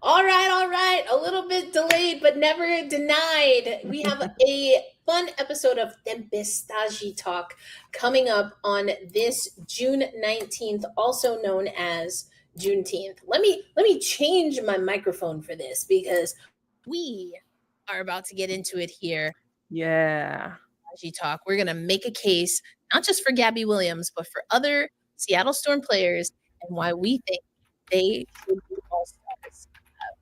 All right. A little bit delayed, but never denied. We have a fun episode of Tempestade Talk coming up on this June 19th, also known as Juneteenth. Let me change my microphone for this because we are about to get into it here. Yeah. Talk. We're going to make a case, not just for Gabby Williams, but for other Seattle Storm players and why we think they should be all stars.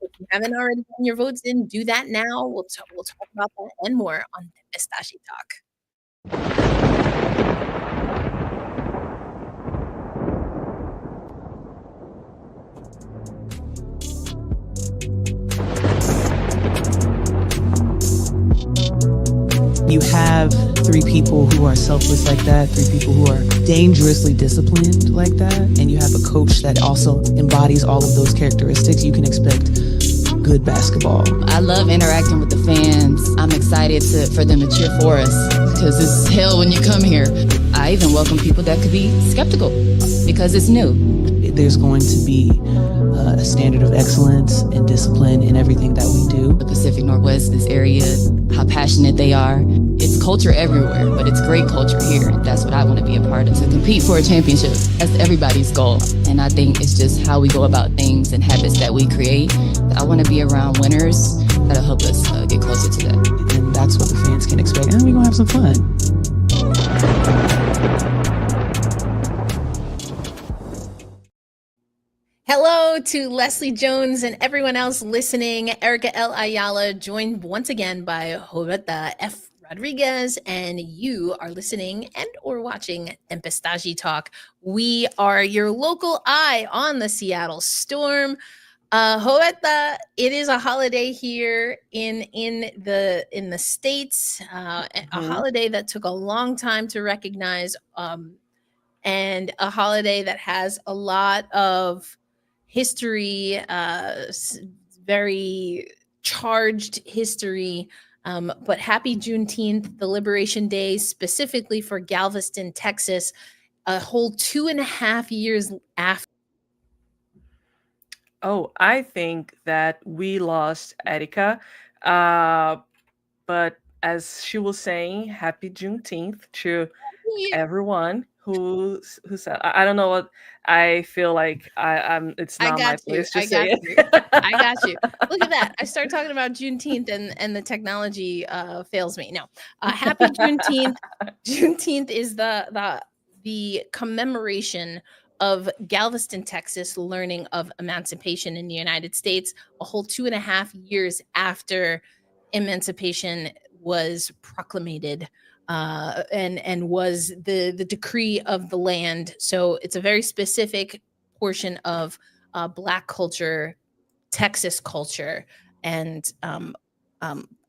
If you haven't already gotten your votes in, do that now. We'll talk about that and more on Tempestade Talk. You have three people who are selfless like that, three people who are dangerously disciplined like that, and you have a coach that also embodies all of those characteristics. You can expect good basketball. I love interacting with the fans. I'm excited for them to cheer for us because it's hell when you come here. I even welcome people that could be skeptical because it's new. There's going to be a standard of excellence and discipline in everything that we do. The Pacific Northwest, this area, how passionate they are. It's culture everywhere, but it's great culture here. That's what I want to be a part of, to compete for a championship. That's everybody's goal. And I think it's just how we go about things and habits that we create. I want to be around winners that'll help us get closer to that. And that's what the fans can expect. And we're going to have some fun. Hello to Leslie Jones and everyone else listening. Erica L. Ayala, joined once again by Roberta F. Rodriguez, and you are listening and or watching Tempestade Talk. We are your local eye on the Seattle Storm. Roberta, it is a holiday here in the States, a holiday that took a long time to recognize, and a holiday that has a lot of history, very charged history. But happy Juneteenth, the Liberation Day, specifically for Galveston, Texas, a whole 2.5 years after. Oh, I think that we lost Erica. But as she was saying, happy Juneteenth to everyone who said, I don't know what I feel like. It's not my place to say it. I got you. Look at that. I start talking about Juneteenth and the technology fails me. No, happy Juneteenth. Juneteenth is the commemoration of Galveston, Texas, learning of emancipation in the United States, a whole 2.5 years after emancipation was proclamated. And was the decree of the land. So it's a very specific portion of Black culture, Texas culture, and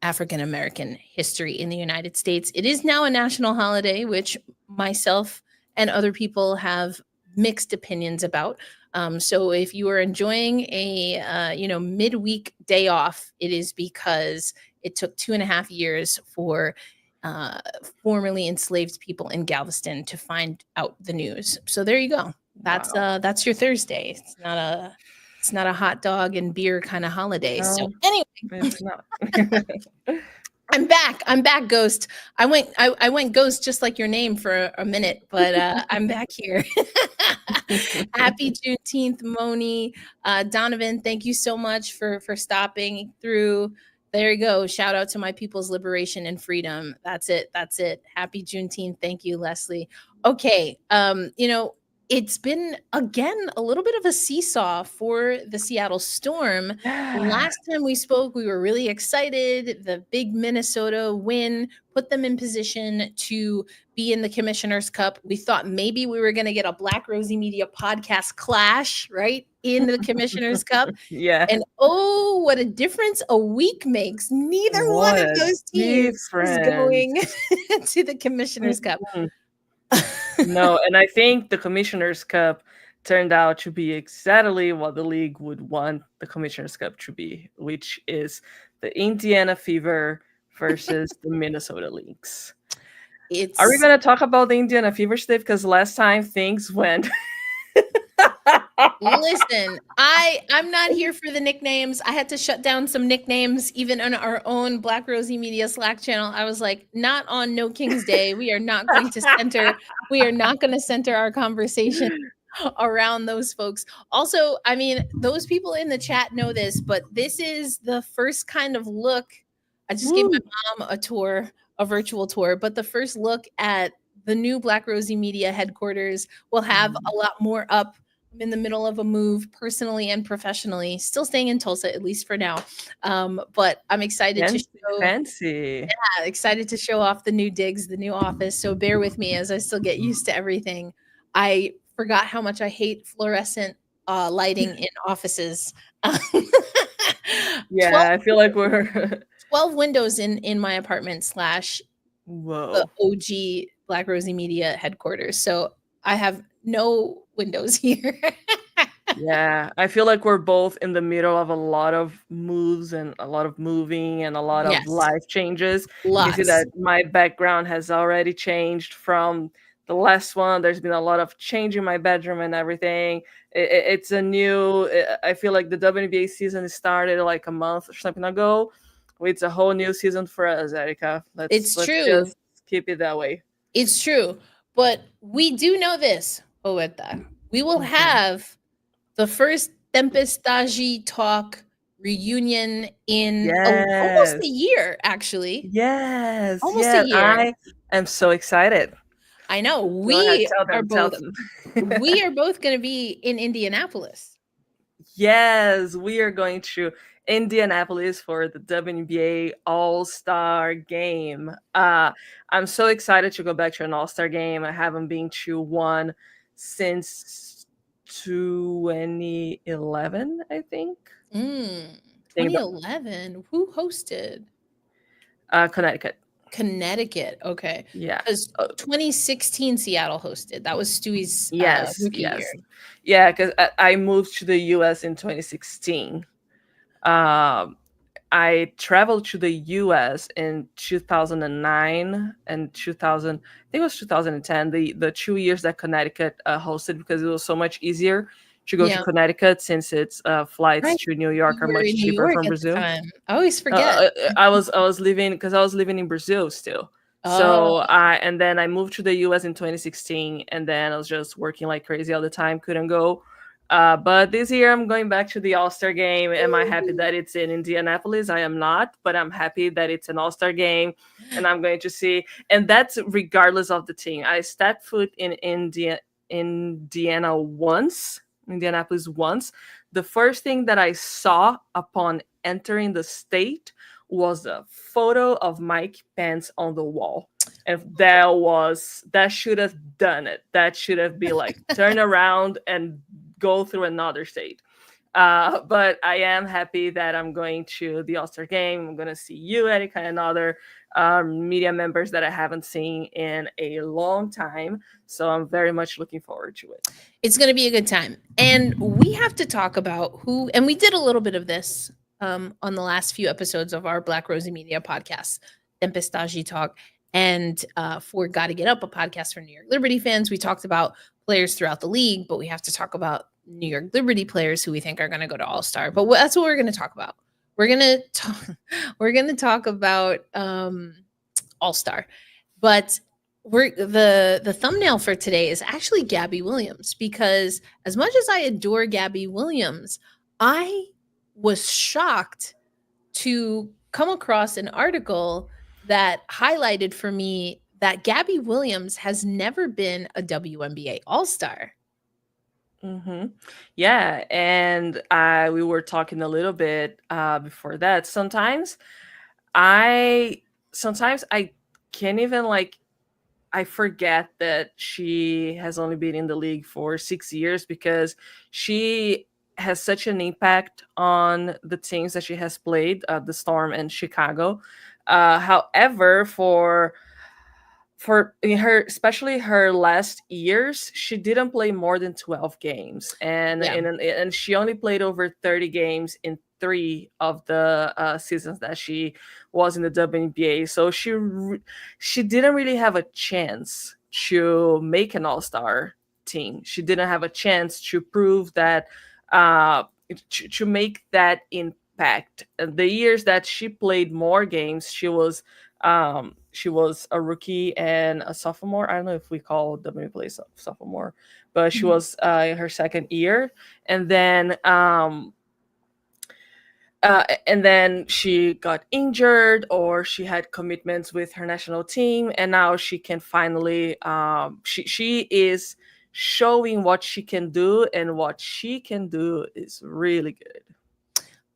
African American history in the United States. It is now a national holiday, which myself and other people have mixed opinions about. So if you are enjoying a midweek day off, it is because it took 2.5 years for formerly enslaved people in Galveston to find out the news. So there you go. That's your Thursday. It's not a hot dog and beer kind of holiday. No, so anyway, it's not. I'm back, Ghost. I went Ghost just like your name for a minute, but I'm back here. Happy Juneteenth, Moni. Donovan, thank you so much for stopping through. There you go. Shout out to my people's liberation and freedom. That's it. Happy Juneteenth. Thank you, Leslie. Okay. It's been, again, a little bit of a seesaw for the Seattle Storm. Last time we spoke, we were really excited. The big Minnesota win put them in position to be in the Commissioner's Cup. We thought maybe we were going to get a Black Rosie Media podcast clash, right, in the Commissioner's Cup. Yeah. And oh, what a difference a week makes. Neither one of those teams is going to the Commissioner's Cup. No, and I think the Commissioner's Cup turned out to be exactly what the league would want the Commissioner's Cup to be, which is the Indiana Fever versus the Minnesota Lynx. Are we going to talk about the Indiana Fever, Steve? Because last time things went Listen, I'm not here for the nicknames. I had to shut down some nicknames even on our own Black Rosie Media Slack channel. I was like, not on No King's Day. We are not going to center our conversation around those folks. Also, I mean, those people in the chat know this, but this is the first kind of look. I just gave my mom a virtual tour, but the first look at the new Black Rosie Media headquarters. Will have a lot more up. I'm in the middle of a move personally and professionally, still staying in Tulsa, at least for now. But I'm excited to show fancy. Yeah, excited to show off the new digs, the new office. So bear with me as I still get used to everything. I forgot how much I hate fluorescent lighting in offices. Yeah, I feel like we're 12 windows in my apartment / whoa. the OG Black Rosie Media headquarters. So I have no windows here. Yeah, I feel like we're both in the middle of a lot of moves and a lot of moving and a lot of life changes. You can see that my background has already changed from the last one. There's been a lot of change in my bedroom and everything. It's a new, I feel like the WNBA season started like a month or something ago. It's a whole new season for us, Erica. Let's true. Just keep it that way. It's true. But we do know this, Roberta. We will have the first Tempestade talk reunion in almost a year, actually. Yes. Almost a year. I am so excited. I know. We are both going to be in Indianapolis. Yes, we are going to Indianapolis for the WNBA All-Star game. I'm so excited to go back to an All-Star game. I haven't been to one since 2011, I think. 2011. Who hosted? Connecticut. Okay. Yeah. Because 2016 Seattle hosted. That was Stewie's rookie year. Yeah, because I moved to the US in 2016. I traveled to the US in 2009 and 2000. I think it was 2010. The 2 years that Connecticut hosted, because it was so much easier to go to Connecticut since its flights to New York are much cheaper from Brazil. I always forget. I was living in Brazil still. So and then I moved to the US in 2016, and then I was just working like crazy all the time, couldn't go. But this year I'm going back to the All-Star game. Am I happy that it's in Indianapolis? I am not, but I'm happy that it's an All-Star game, and I'm going to see. And that's regardless of the team. I stepped foot in Indianapolis once. The first thing that I saw upon entering the state was a photo of Mike Pence on the wall. And that should have done it. That should have been like, turn around and go through another state. But I am happy that I'm going to the All-Star game. I'm going to see you, Erica, and other media members that I haven't seen in a long time. So I'm very much looking forward to it. It's going to be a good time. And we have to talk about and we did a little bit of this on the last few episodes of our Black Rosie Media podcast, Tempestade Talk, and for Gotta Get Up, a podcast for New York Liberty fans. We talked about players throughout the league, but we have to talk about New York Liberty players who we think are going to go to All-Star. But that's what we're going to talk about. We're going to talk about All-Star. But the thumbnail for today is actually Gabby Williams, because as much as I adore Gabby Williams, I was shocked to come across an article that highlighted for me that Gabby Williams has never been a WNBA All-Star. Yeah, and we were talking a little bit before that. Sometimes I can't even I forget that she has only been in the league for 6 years, because she has such an impact on the teams that she has played, the Storm and Chicago. However, for especially her last years, she didn't play more than 12 games, and she only played over 30 games in 3 of the seasons that she was in the WNBA. So she didn't really have a chance to make an All-Star team. She didn't have a chance to prove that, to make that impact. The years that she played more games, she was a rookie and a sophomore. I don't know if we call WNBA sophomore, but she was in her second year, and then she got injured, or she had commitments with her national team, and now she can finally she is showing what she can do, and what she can do is really good.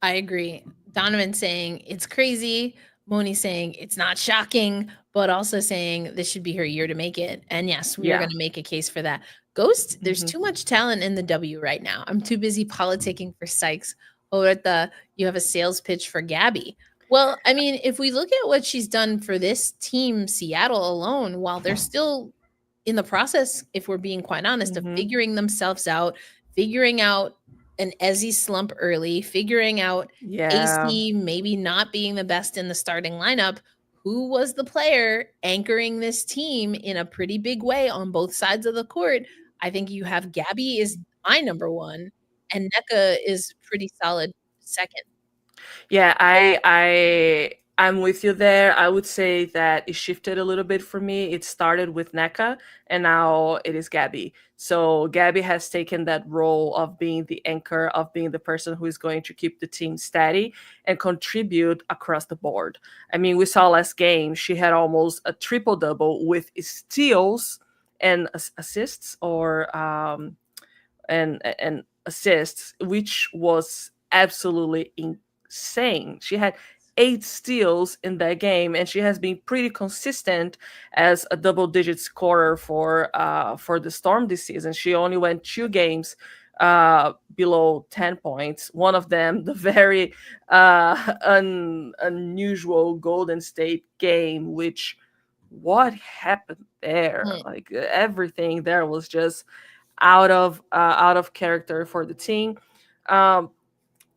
I agree. Donovan saying it's crazy. Moni saying it's not shocking, but also saying this should be her year to make it. And yes, we are going to make a case for that. Ghost, there's too much talent in the W right now. I'm too busy politicking for Sykes. Roberta, you have a sales pitch for Gabby. Well, I mean, if we look at what she's done for this team, Seattle alone, while they're still in the process, if we're being quite honest, of figuring themselves out, figuring out an Ezi slump early, figuring out AC maybe not being the best in the starting lineup, who was the player anchoring this team in a pretty big way on both sides of the court? I think you have Gabby is my number one, and Nneka is pretty solid second. Yeah, I'm with you there. I would say that it shifted a little bit for me. It started with Nneka, and now it is Gabby. So Gabby has taken that role of being the anchor, of being the person who is going to keep the team steady and contribute across the board. I mean, we saw last game, she had almost a triple-double with steals and assists, or and assists, which was absolutely insane. She had 8 steals in that game, and she has been pretty consistent as a double-digit scorer for the Storm this season. She only went 2 games below 10 points. One of them, the very unusual Golden State game, which what happened there? Like, everything there was just out of character for the team.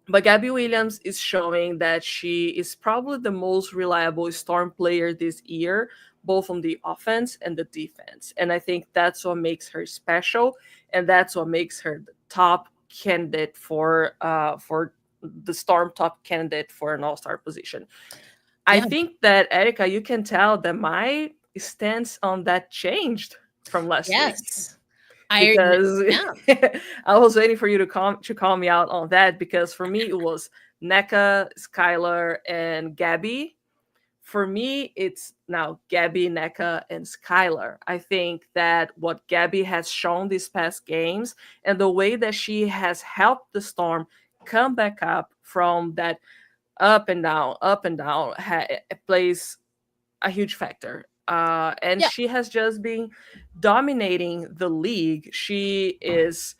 But Gabby Williams is showing that she is probably the most reliable Storm player this year, both on the offense and the defense. And I think that's what makes her special, and that's what makes her the top candidate for the Storm top candidate for an All-Star position. I think that, Erica, you can tell that my stance on that changed from last week. Because I was waiting for you to call me out on that, because for me it was Nneka, Skylar, and Gabby. For me, it's now Gabby, Nneka, and Skylar. I think that what Gabby has shown these past games, and the way that she has helped the Storm come back up from that up and down, plays a huge factor. She has just been dominating the league. She has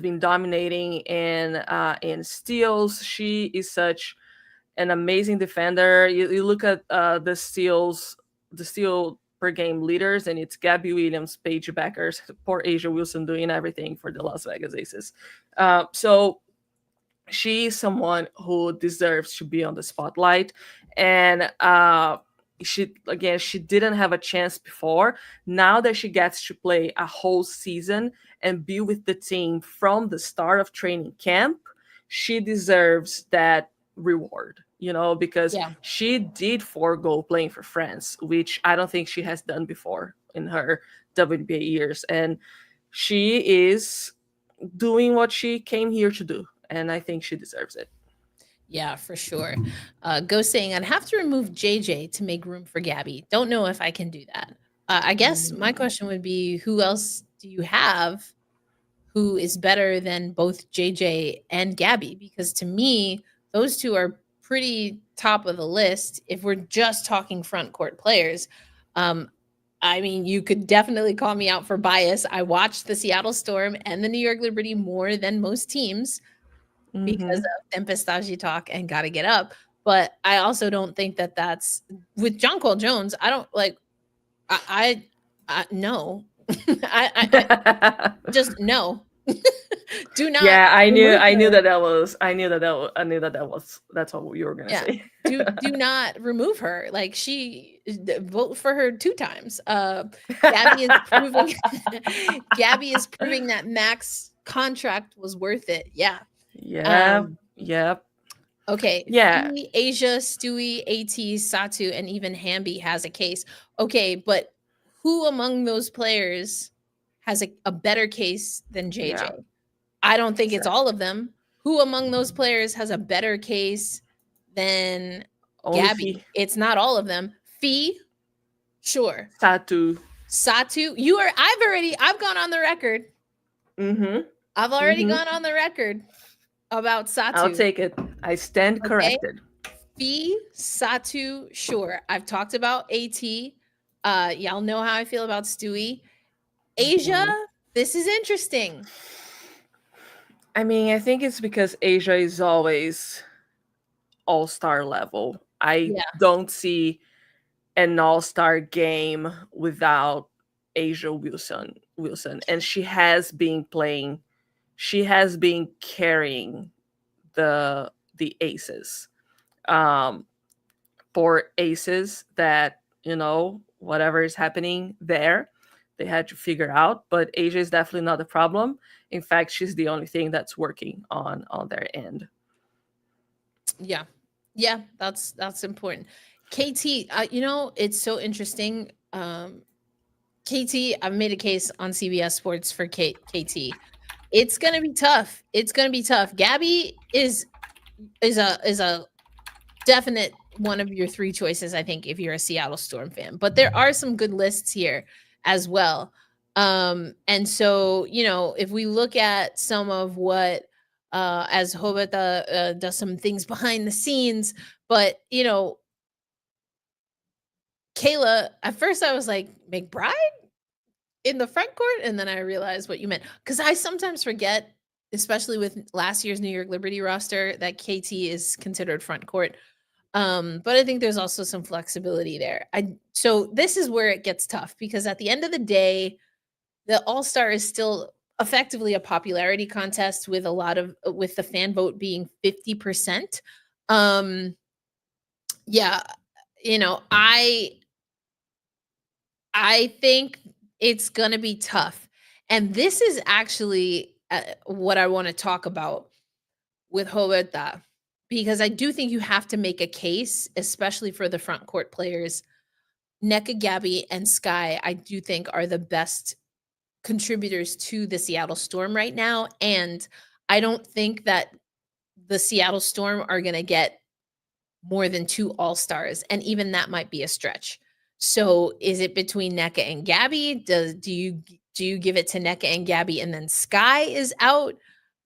been dominating in steals. She is such an amazing defender. You look at the steal per game leaders, and it's Gabby Williams, Paige Beckers, poor Asia Wilson doing everything for the Las Vegas Aces. So she is someone who deserves to be on the spotlight, and she didn't have a chance before. Now that she gets to play a whole season and be with the team from the start of training camp, she deserves that reward, because she did forego playing for France, which I don't think she has done before in her WNBA years. And she is doing what she came here to do, and I think she deserves it. Yeah, for sure. Ghost saying, I'd have to remove JJ to make room for Gabby. Don't know if I can do that. I guess my question would be, who else do you have who is better than both JJ and Gabby? Because to me, those two are pretty top of the list if we're just talking front court players. I mean, you could definitely call me out for bias. I watched the Seattle Storm and the New York Liberty more than most teams, because of Tempestade talk and gotta get up. But I also don't think that that's with John Cole Jones. I don't like, I no, I just no. Do not. Yeah, I knew remove that's what you were gonna Yeah. say. do not remove her. Like vote for her 2 times. Gabby is proving Gabby is proving that Mac's contract was worth it. Yeah. Yeah. Um, Yep. okay. Yeah. Fee, Asia, Stewie, AT, Satu, and even Hamby has a case. Okay, but who among those players has a better case than JJ? Yeah. I don't think it's Exactly. all of them. Who among those players has a better case than Only Gabby? Fee. It's not all of them. Fee, sure. Satu. Satu, I've gone on the record. Mm-hmm. I've already gone on the record about Satu. I'll take it. I stand corrected. Fee, Satu, sure. I've talked about AT. Y'all know how I feel about Stewie. Asia, this is interesting. I mean, I think it's because Asia is always all-star level. I don't see an all-star game without Asia Wilson. And she has been playing, she has been carrying the aces. For aces that, whatever is happening there, they had to figure out. But Asia is definitely not the problem. In fact, she's the only thing that's working on their end. Yeah, that's important. KT, it's so interesting. KT, I've made a case on CBS Sports for KT. It's gonna be tough. Gabby is a definite one of your 3 choices, I think, if you're a Seattle Storm fan. But there are some good lists here as well. And so, if we look at some of what as Roberta does some things behind the scenes, but Kayla, at first I was like, McBride in the front court, and then I realized what you meant, because I sometimes forget, especially with last year's New York Liberty roster, that KT is considered front court. But I think there's also some flexibility there. So this is where it gets tough, because at the end of the day, the All-Star is still effectively a popularity contest with with the fan vote being 50%. I think it's going to be tough. And this is actually what I want to talk about with Roberta, because I do think you have to make a case, especially for the front court players. Nneka, Gabby, and Sky, I do think, are the best contributors to the Seattle Storm right now. And I don't think that the Seattle Storm are going to get more than 2 All-Stars. And even that might be a stretch. So is it between Nneka and Gabby? Do you give it to Nneka and Gabby and then Sky is out?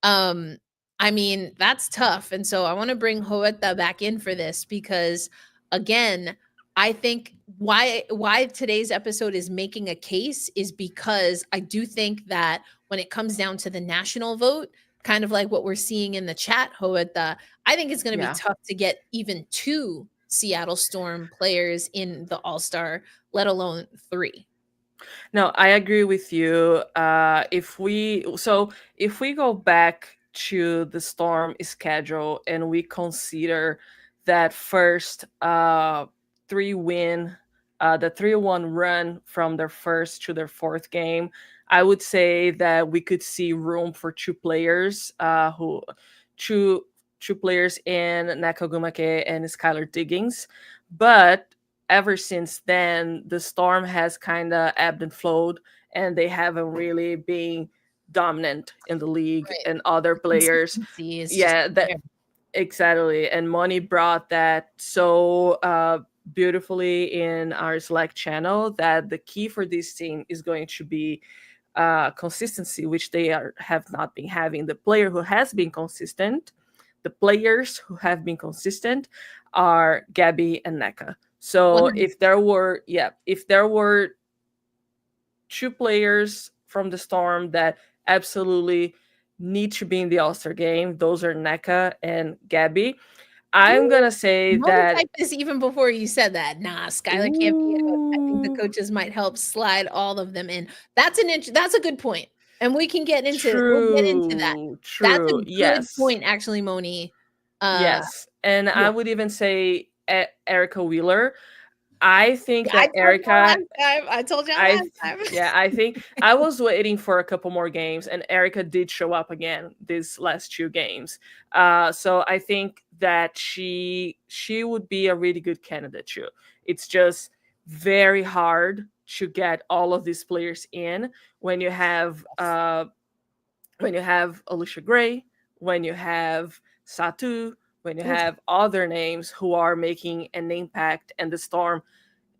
I mean, that's tough. And so I want to bring Roberta back in for this, because again, I think why today's episode is making a case is because I do think that when it comes down to the national vote, kind of like what we're seeing in the chat, Roberta, I think it's going to be tough to get even 2 Seattle Storm players in the All-Star, let alone 3. No, I agree with you. If we go back to the Storm schedule and we consider that first 3-1 run from their first to their 4th game, I would say that we could see room for 2 players two players in Nneka Ogwumike and Skylar Diggins. But ever since then, the Storm has kind of ebbed and flowed, and they haven't really been dominant in the league. Right. And other players, exactly. And Moni brought that so beautifully in our Slack channel, that the key for this team is going to be consistency, which they have not been having. The player who has been consistent, the players who have been consistent are Gabby and Nneka. So if there were 2 players from the Storm that absolutely need to be in the All-Star game, those are Nneka and Gabby. I'm going to say that... Type this even before you said that. Nah, Skylar can't be out. I think the coaches might help slide all of them in. That's a good point. And we can get into that. That's a good Yes. point, actually, Moni. Yes. And yeah. I would even say Erica Wheeler. I think that I told you last time. Yeah, I think I was waiting for a couple more games, and Erica did show up again these last 2 games. So I think that she would be a really good candidate too. It's just very hard to get all of these players in when you have Alicia Gray, when you have Satu, when you have other names who are making an impact, and the Storm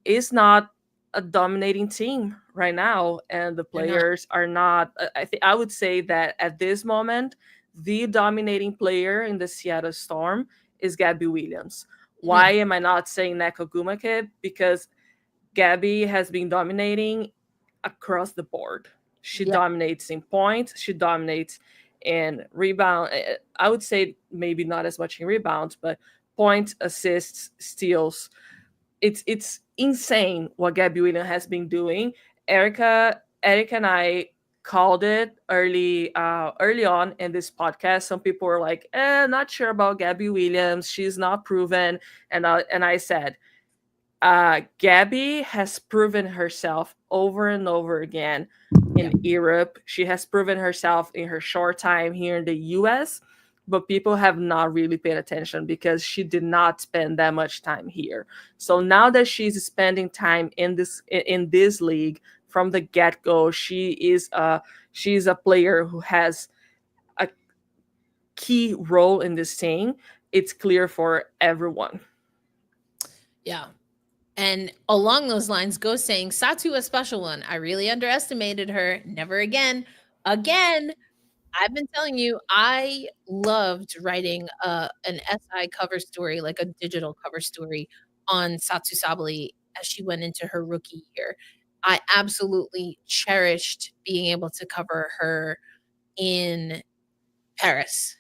is not a dominating team right now, and the players are not. I would say that at this moment, the dominating player in the Seattle Storm is Gabby Williams. Why am I not saying Neko Gumake? Because Gabby has been dominating across the board. She dominates in points. She dominates in rebound. I would say maybe not as much in rebounds, but points, assists, steals. It's insane what Gabby Williams has been doing. Erica and I called it early on in this podcast. Some people were like, not sure about Gabby Williams. She's not proven. And I said, Gabby has proven herself over and over again in Europe. She has proven herself in her short time here in the US, but people have not really paid attention because she did not spend that much time here. So now that she's spending time in this league from the get-go, she's a player who has a key role in this team. It's clear for everyone. Yeah. And along those lines, go saying, Satu, a special one. I really underestimated her. Never again. Again, I've been telling you, I loved writing an SI cover story, like a digital cover story on Satu Sabally as she went into her rookie year. I absolutely cherished being able to cover her in Paris.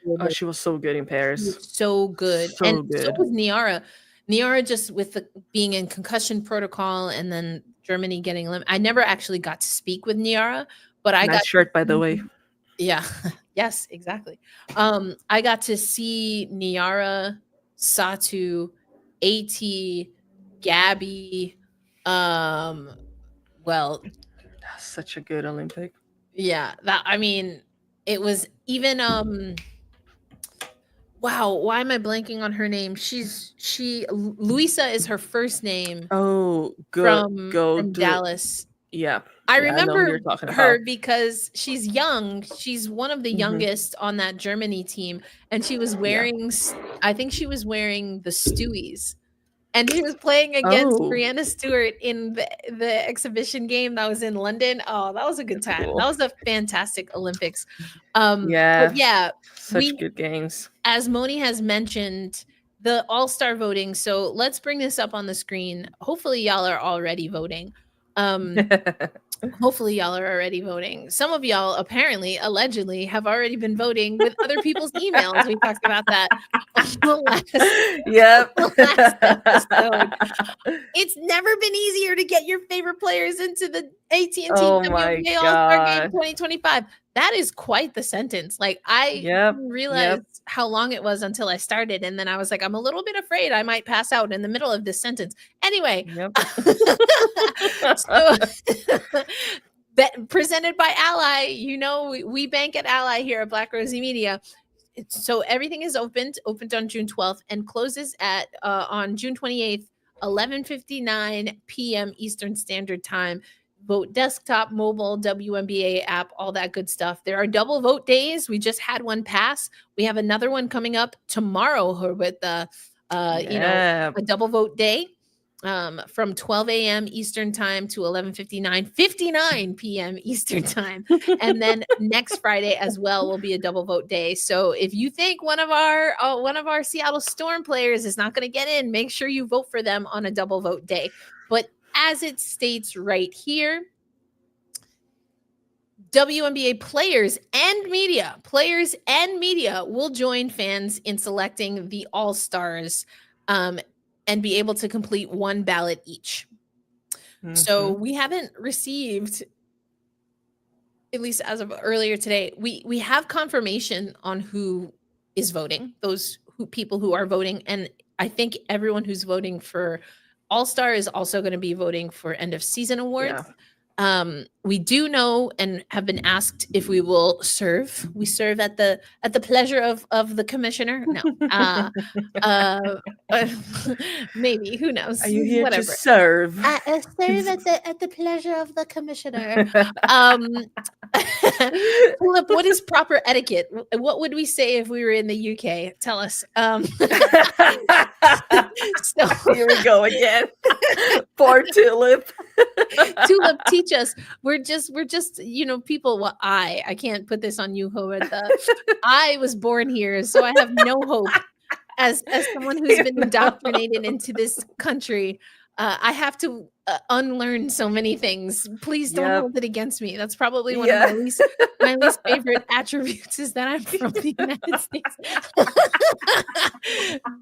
Oh, she was so good in Paris. So good. So and good. So was Niara. Niara, just with being in concussion protocol and then Germany getting I never actually got to speak with Niara, but I got shirt, by the way. Yeah. Yes, exactly. I got to see Niara, Satu, AT, Gabby. Well, such a good Olympic. Yeah, it was even wow, why am I blanking on her name? Luisa is her first name. Oh, good. From Dallas. Yeah. I remember her because she's young. She's one of the youngest on that Germany team. And she was wearing, I think she was wearing the Stewies. And she was playing against Brianna Stewart in the exhibition game that was in London. Oh, that was a good time. Cool. That was a fantastic Olympics. Such good games. As Moni has mentioned, the All-Star voting. So let's bring this up on the screen. Hopefully y'all are already voting. Hopefully y'all are already voting. Some of y'all apparently, allegedly, have already been voting with other people's emails. We talked about that on the last episode. It's never been easier to get your favorite players into the AT&T WNBA All-Star Game 2025. That is quite the sentence. Like, I didn't realize how long it was until I started. And then I was like, I'm a little bit afraid I might pass out in the middle of this sentence. Anyway, so presented by Ally. We bank at Ally here at Black Rosie Media. So everything is opened on June 12th and closes at on June 28th, 11:59 p.m. Eastern Standard Time. Vote desktop, mobile, WNBA app, all that good stuff. There are double vote days. We just had one pass. We have another one coming up tomorrow with a double vote day from 12 a.m. Eastern time to 59 p.m. Eastern time. And then next Friday as well will be a double vote day. So if you think one of our Seattle Storm players is not going to get in, make sure you vote for them on a double vote day. But as it states right here, WNBA players and media will join fans in selecting the All-Stars and be able to complete one ballot each. So we haven't received at least as of earlier today, we have confirmation on who is voting, people who are voting. And I think everyone who's voting for All-Star is also going to be voting for end of season awards. We do know and have been asked if we will serve. We serve at the pleasure of the commissioner. No, maybe, who knows? Are you here Whatever. to serve? Serve at the pleasure of the commissioner. Philip, what is proper etiquette? What would we say if we were in the UK? Tell us. So here we go again. Poor Tulip. Tulip, teach us. We're just people. Well, I can't put this on you, Roberta. I was born here, so I have no hope. As someone who's been indoctrinated into this country, I have to unlearn so many things. Please don't hold it against me. That's probably one of my least favorite attributes is that I'm from the United States.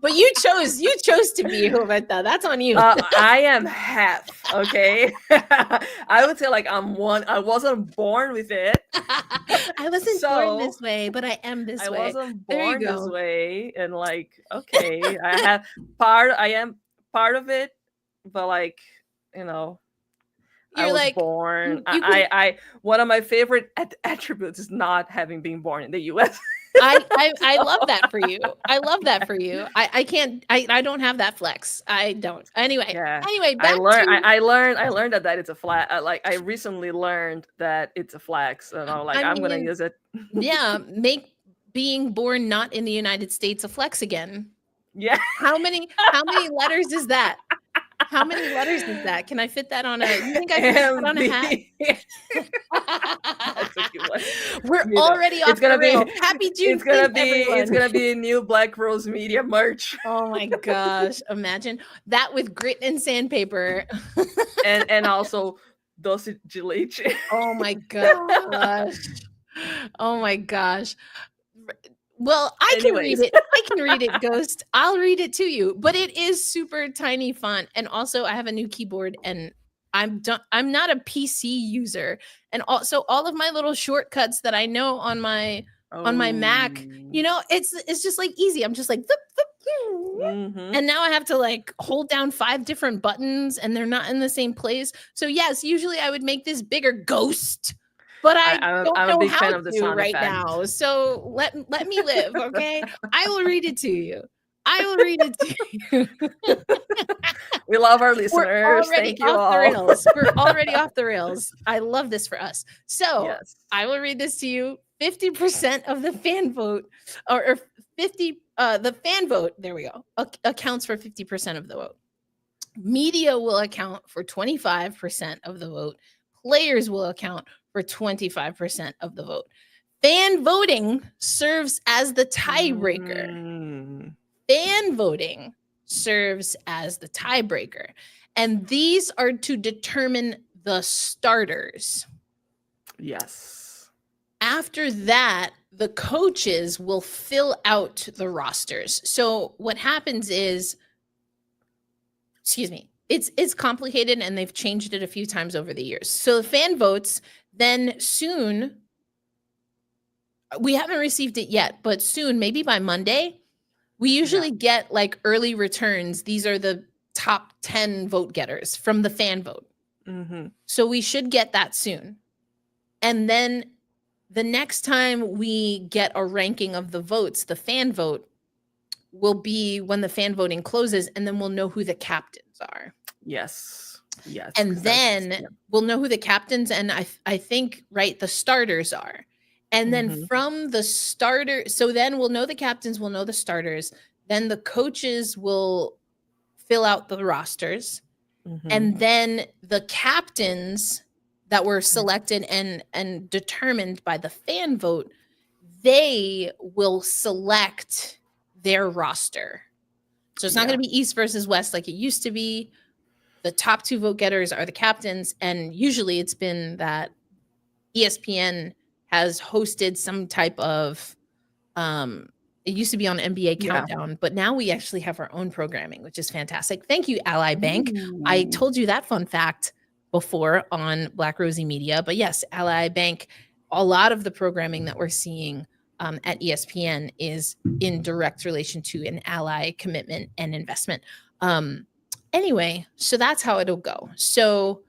But you chose to be Roberta. That's on you. I am half. Okay, I would say like I'm one. I wasn't born with it. I wasn't born this way, but I am this way. I wasn't born this way, and like okay, I am part of it. But like, I was born. I one of my favorite attributes is not having been born in the U.S. I love that for you. I love that for you. I can't. I don't have that flex. I don't. Anyway. I learned that it's a flex. I recently learned that it's a flex, and I'm gonna use it. Yeah, make being born not in the United States a flex again. Yeah. How many letters is that? How many letters is that? Can I fit that on a? You think I can fit that on a hat? That's a good one. We're already off the rail. Happy June! It's gonna be a new Black Rose Media merch. Oh my gosh! Imagine that with grit and sandpaper, and also doce de leche. Oh my gosh! Oh my gosh! Well, I can read it, Ghost. I'll read it to you, but it is super tiny font. And also I have a new keyboard and I'm not a PC user. And also all of my little shortcuts that I know on my Mac, it's just like easy. I'm just like, and now I have to like hold down 5 different buttons and they're not in the same place. So yes, usually I would make this bigger, Ghost. But I'm a big fan of the sound right now. So let me live, okay? I will read it to you. We love our listeners. Thank you all. We're already off the rails. I love this for us. So yes. I will read this to you. 50% of the fan vote, or 50, the fan vote, there we go, accounts for 50% of the vote. Media will account for 25% of the vote. Players will account for 25% of the vote. Fan voting serves as the tiebreaker. Fan voting serves as the tiebreaker. And these are to determine the starters. Yes. After that, the coaches will fill out the rosters. So what happens is, it's complicated and they've changed it a few times over the years. So the fan votes, then soon, we haven't received it yet, but soon, maybe by Monday, we usually get like early returns. These are the top 10 vote getters from the fan vote. Mm-hmm. So we should get that soon. And then the next time we get a ranking of the votes, the fan vote will be when the fan voting closes, and then we'll know who the captains are. Yes. And then we'll know who the captains and I think, the starters are. And then from the starter, so then we'll know the captains, we'll know the starters. Then the coaches will fill out the rosters. And then the captains that were selected and determined by the fan vote, they will select their roster. So it's not going to be East versus West like it used to be. The top 2 vote getters are the captains. And usually it's been that ESPN has hosted some type of, it used to be on NBA Countdown, but now we actually have our own programming, which is fantastic. Thank you, Ally Bank. I told you that fun fact before on Black Rosie Media, but yes, Ally Bank a lot of the programming that we're seeing at ESPN is in direct relation to an ally commitment and investment. Anyway, so that's how it'll go. So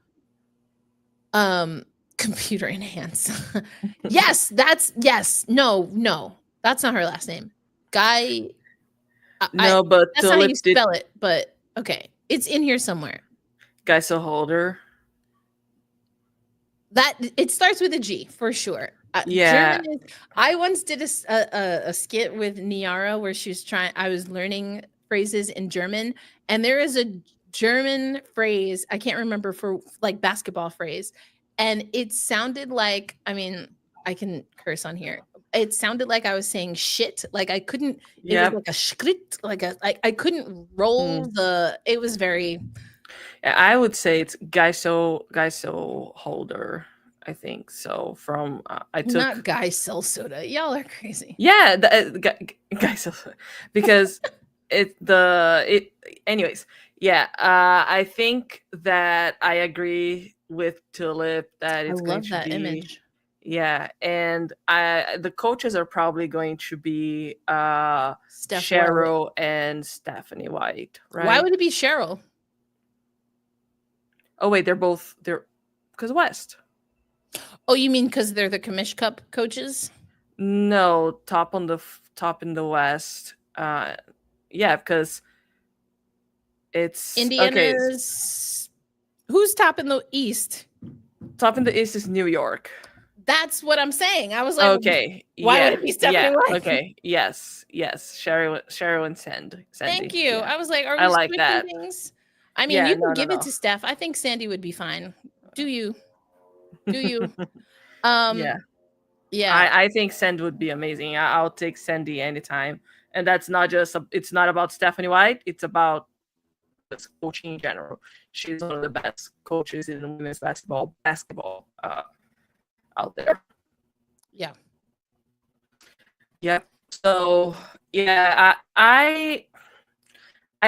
computer enhance. Yes, no, that's not her last name. Guy. No, but that's not how you Tulip did spell it, but okay, it's in here somewhere. Geiselholder. That it starts with a G for sure. Yeah. I once did a skit with Niara where I was learning phrases in German, and there is a German phrase, I can't remember, for like basketball phrase, and it sounded like, I mean, I can curse on here. It sounded like I was saying shit. Like I couldn't, it was like a schrit, I couldn't roll it was very. I would say it's Geiselholder. I think so. From I took not Guy Sell Soda. Y'all are crazy. Yeah, Geisel, because anyways. Yeah, I think that I agree with Tulip that it's going to be image. Yeah, and the coaches are probably going to be Cheryl and Stephanie White, right? Why would it be Cheryl? Oh wait, they're because West. Oh, you mean because they're the Commish Cup coaches? No, top in the West. Yeah, because it's Indiana's. Okay. Who's top in the East? Top in the East is New York. That's what I'm saying. I was like, okay, why would it be Stephanie White? Okay, yes, Cheryl and Sandy. Thank you. Yeah. I was like, are we I like that. Things? I mean, you can give it to Steph. I think Sandy would be fine. Do you? Yeah. I think Sandy would be amazing. I'll take Sandy anytime. And that's not just it's not about Stephanie White. It's about coaching in general. She's one of the best coaches in women's basketball out there. Yeah. Yep. So yeah, I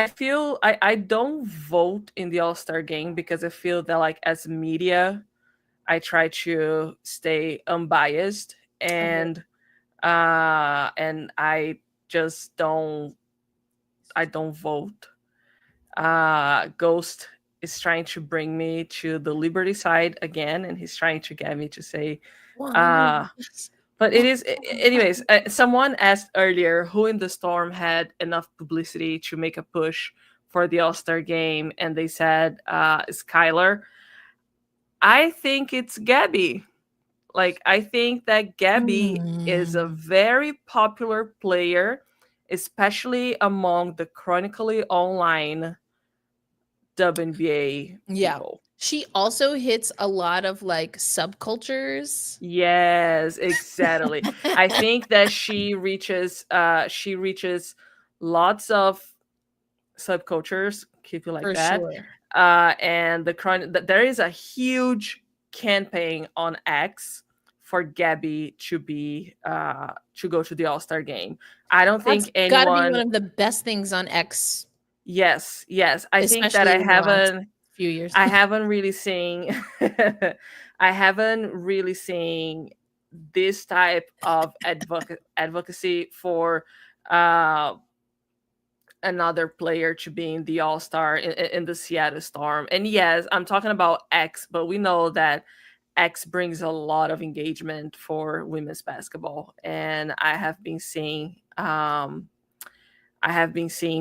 feel I don't vote in the All-Star game because I feel that, like, as media, I try to stay unbiased, and I just don't vote. Ghost is trying to bring me to the Liberty side again, and he's trying to get me to say but it is anyways. Someone asked earlier who in the Storm had enough publicity to make a push for the All-Star game, and they said Skylar. I think it's Gabby. Like, I think that Gabby is a very popular player, especially among the chronically online WNBA people. She also hits a lot of like subcultures. Yes, exactly. I think that she reaches lots of subcultures. Keep it like For that. Sure. And there is a huge campaign on X for Gabby to go to the All-Star game. I don't think anyone. Gotta be one of the best things on X. Yes. I think that I haven't. Few years. I haven't really seen this type of advocacy for another player to be in the All-Star in the Seattle Storm. And yes, I'm talking about X, but we know that X brings a lot of engagement for women's basketball, and I have been seeing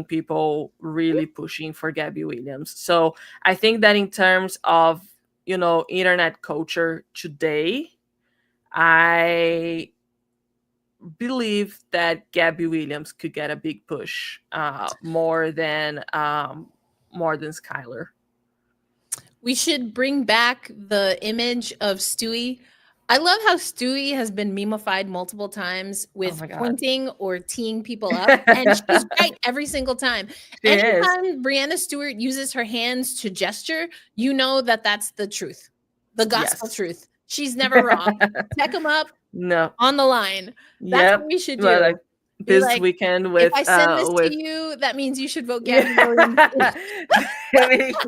people really pushing for Gabby Williams. So I think that in terms of, internet culture today, I believe that Gabby Williams could get a big push, more than Skylar. We should bring back the image of Stewie. I love how Stewie has been memified multiple times with pointing or teeing people up, and she's right every single time. Anytime Brianna Stewart uses her hands to gesture, you know that that's the truth, the gospel truth. She's never wrong. Check them up. No, on the line. That's what we should do. this like, weekend if with I send this with to you, that means you should vote Gabby Williams.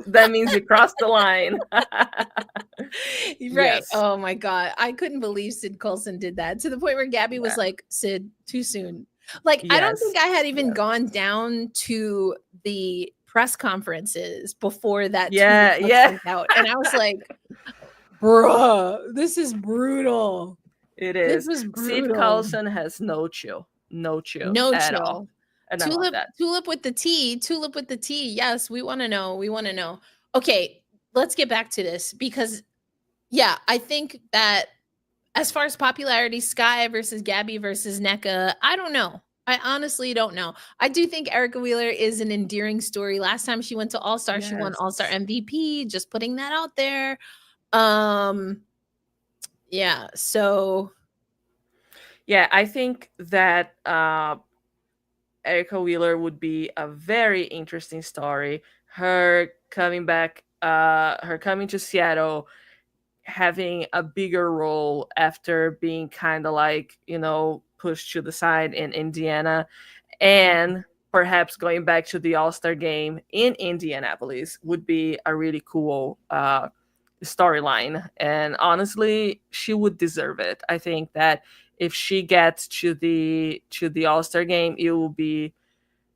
that means you crossed the line. Right. Yes. Oh my God. I couldn't believe Sid Colson did that to the point where Gabby was Yeah. like, Sid, too soon. Like, I don't Yes. think I had even Yes. gone down to the press conferences before that tweet Yeah, was yeah. sent out. And I was like, bruh, this is brutal. It This is. was Sid brutal. Carlson has no chill No at all. chill. And I love that. Tulip with the T. Yes, we want to know. Okay, let's get back to this because yeah, I think that as far as popularity, Sky versus Gabby versus NECA, I don't know. I honestly don't know. I do think Erica Wheeler is an endearing story. Last time she went to All-Star, she won Yes. All-Star MVP, just putting that out there. Yeah, so Yeah, I think that Erica Wheeler would be a very interesting story. Her coming back, her coming to Seattle, having a bigger role after being kind of like, pushed to the side in Indiana, and perhaps going back to the All-Star game in Indianapolis would be a really cool storyline. And honestly, she would deserve it. I think that if she gets to the All-Star game, it will be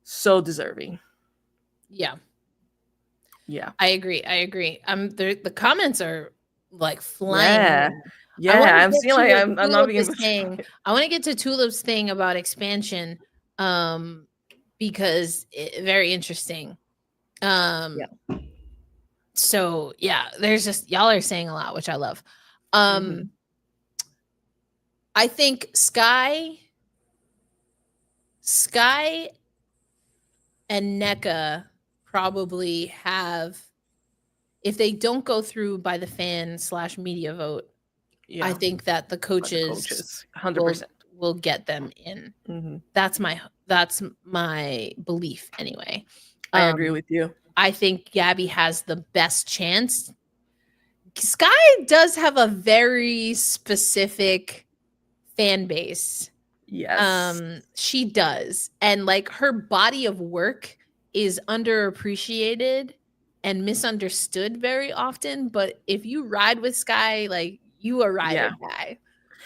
so deserving. yeah. Yeah. I agree. The comments are like flying. Yeah. in. Yeah, I'm seeing like I'm not Tulip being is saying. I want to get to Tulip's thing about expansion, because very interesting. So yeah, there's just y'all are saying a lot, which I love. I think Sky and NECA probably have, if they don't go through by the fan/media vote, I think that the coaches 100% will get them in. That's my belief anyway. I agree with you. I think Gabby has the best chance. Sky does have a very specific fan base. Yes. She does. And like her body of work is underappreciated and misunderstood very often. But if you ride with Sky, like you a ride or die.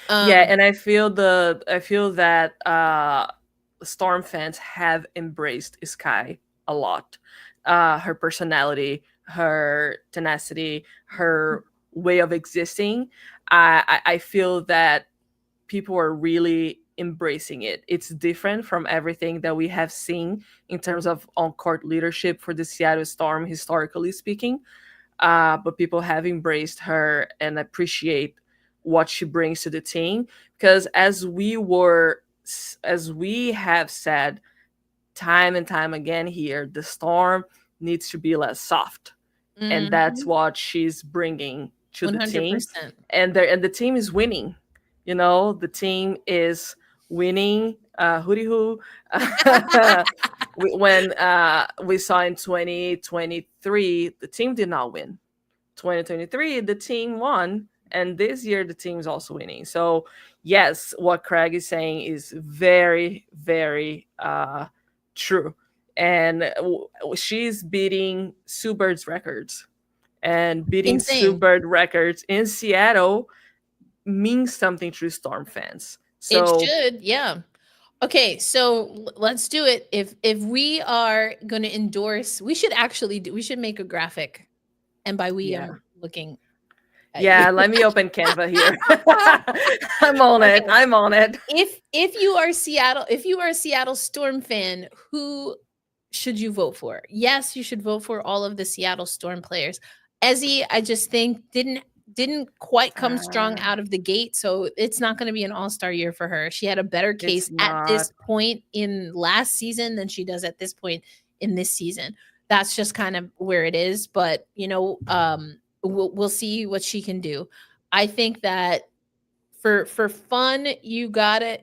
And I feel that Storm fans have embraced Sky a lot. Her personality, her tenacity, her way of existing. I feel that people are really embracing it. It's different from everything that we have seen in terms of on-court leadership for the Seattle Storm, historically speaking. But people have embraced her and appreciate what she brings to the team. Because as we have said time and time again here, the Storm needs to be less soft. And that's what she's bringing to 100%. The team. And the team is winning. The team is winning. Hooty hoo. When we saw in 2023, the team did not win. 2023, the team won. And this year, the team is also winning. So, yes, what Craig is saying is very, very true. And she's beating Sue Bird's records. And beating Sue Bird records in Seattle means something to Storm fans. So it should, yeah. Okay, so let's do it. If we are going to endorse, we should make a graphic. And by we, I'm looking. Let me open Canva here. I'm on it. If you are a Seattle Storm fan, who should you vote for? Yes, you should vote for all of the Seattle Storm players. Ezi, I just think didn't quite come strong out of the gate, so it's not going to be an all-star year for her. She had a better case at this point in last season than she does at this point in this season. That's just kind of where it is, but we'll see what she can do. I think that for fun, you gotta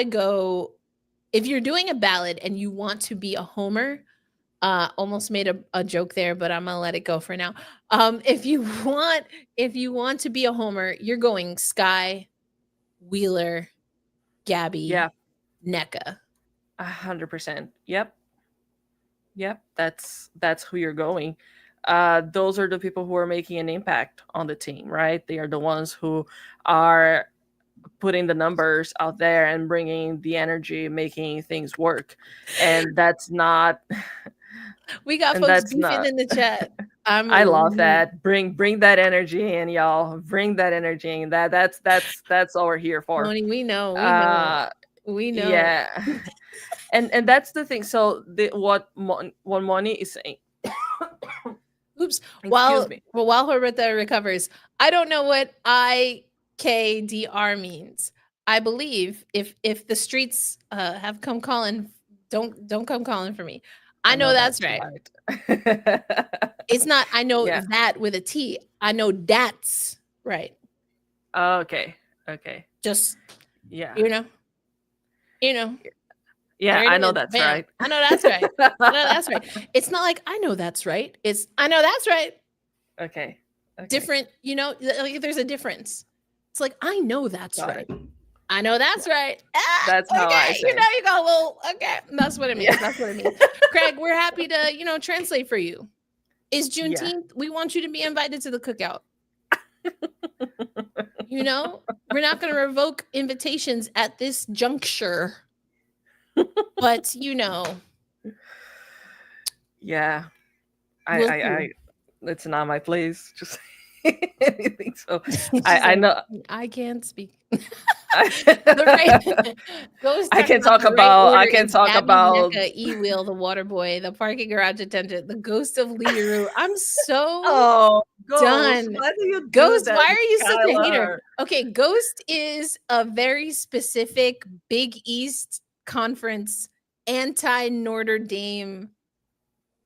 go. If you're doing a ballot and you want to be a homer, almost made a joke there, but I'm gonna let it go for now. If you want to be a homer, you're going Sky, Wheeler, Gabby, NECA. 100%. Yep. That's who you're going. Those are the people who are making an impact on the team, right? They are the ones who are putting the numbers out there and bringing the energy, making things work. And that's not. We got And folks that's beefing not. in the chat. I love that. Bring that energy in, y'all. Bring that energy in. That's all we're here for. Tony, we know. Yeah. and that's the thing. So what Moni is saying. Oops. Excuse me. While Roberta recovers, I don't know what IKDR means. I believe if the streets have come calling, don't come calling for me. I know that's right. It's not. I know that with a T. I know that's right. Okay. Just yeah. You know. Yeah, I know that's right. I know that's right. I know that's right. It's not like I know that's right. It's I know that's right. Okay. Different, like there's a difference. It's like I know that's right. I know that's right. That's how I say. You go, well, okay. That's what it means. That's what it means. Craig, we're happy to, translate for you. Is Juneteenth? Yeah. We want you to be invited to the cookout. We're not going to revoke invitations at this juncture. But yeah, I it's not my place. Just anything. So I know I can't speak. I can talk about E-Wheel, the water boy, the parking garage attendant, the ghost of Liru. I'm so done. Why do you Ghost, that, why are you such Ayala? a hater? Okay, Ghost is a very specific Big East Conference anti-Notre Dame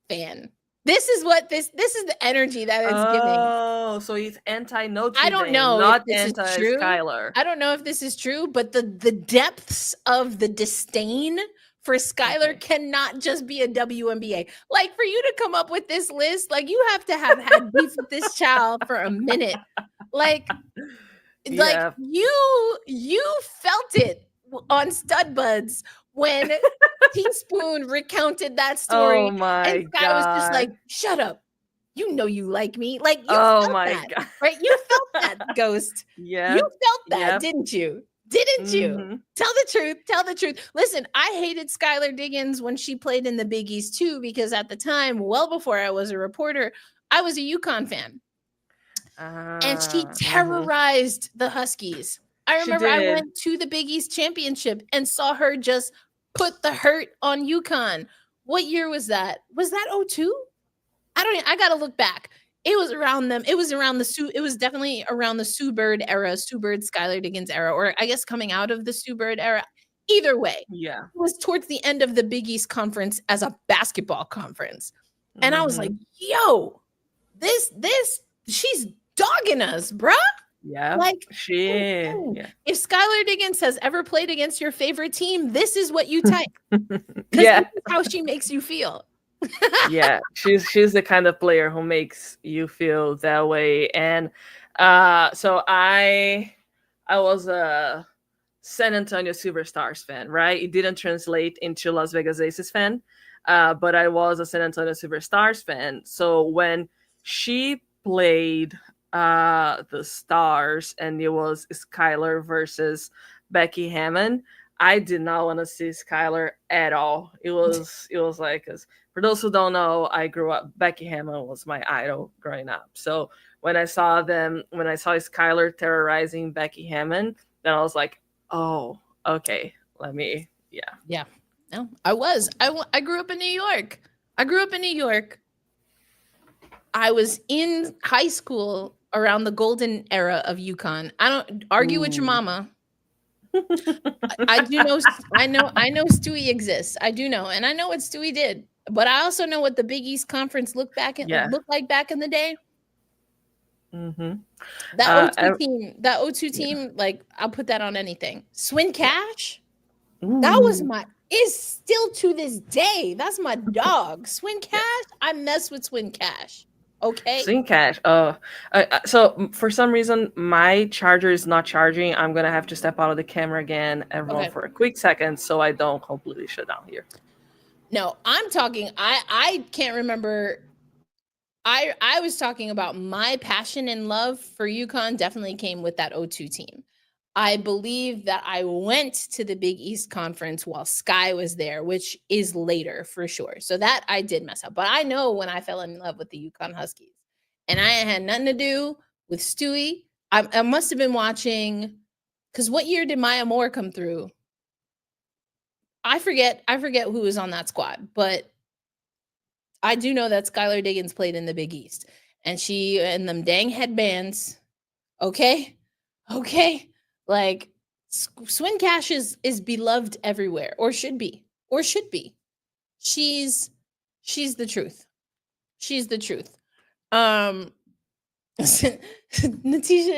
fan. This is the energy that it's giving. Oh, so he's anti-Notre Dame. I don't know, not anti-Skylar. I don't know if this is true, but the depths of the disdain for Skylar cannot just be a WNBA. Like, for you to come up with this list, like, you have to have had beef with this child for a minute. Like you felt it on Stud Buds when Teaspoon recounted that story. Oh my and Sky was just like, shut up. You know you like me. Like, you felt that, God. right? You felt that, Ghost. Yeah. You felt that, didn't you? Didn't you? Tell the truth. Listen, I hated Skylar Diggins when she played in the Big East too, because at the time, well before I was a reporter, I was a UConn fan. And she terrorized the Huskies. I remember I went to the Big East Championship and saw her just put the hurt on UConn. What year was that? Was that 2002? I gotta look back. It was around them. It was definitely around the Sue Bird era, Sue Bird, Skylar Diggins era, or I guess coming out of the Sue Bird era. Either way, yeah, it was towards the end of the Big East Conference as a basketball conference. And I was like, yo, this, she's dogging us, bruh. Yeah, like she is. Yeah. If Skylar Diggins has ever played against your favorite team, this is what you type. Yeah, this is how she makes you feel. Yeah, she's the kind of player who makes you feel that way. And so I was a San Antonio Superstars fan, right? It didn't translate into Las Vegas Aces fan, but I was a San Antonio Superstars fan. So when she played the Stars and it was Skylar versus Becky Hammon, I did not want to see Skylar at all. It was like, cause for those who don't know, I grew up, Becky Hammon was my idol growing up. So when I saw Skylar terrorizing Becky Hammon, then I was like, oh, okay, yeah. No, I grew up in New York. I was in high school around the golden era of UConn. I don't argue with your mama. I do know. I know Stewie exists. I do know, and I know what Stewie did. But I also know what the Big East Conference looked like back in the day. Mm-hmm. That O2 team, like, I'll put that on anything. Swin Cash, that was is still to this day. That's my dog. Swin Cash, I mess with Swin Cash. Okay. Swing cash. So for some reason, my charger is not charging. I'm gonna have to step out of the camera again, everyone, for a quick second, so I don't completely shut down here. No, I'm talking. I can't remember. I was talking about my passion and love for UConn definitely came with that 02 team. I believe that I went to the Big East Conference while Sky was there, which is later for sure. So that I did mess up. But I know when I fell in love with the UConn Huskies, and I had nothing to do with Stewie. I must have been watching, because what year did Maya Moore come through? I forget who was on that squad, but I do know that Skylar Diggins played in the Big East, and she and them dang headbands. Okay. Like Swin Cash is beloved everywhere, or should be. She's the truth. She's the truth. Natisha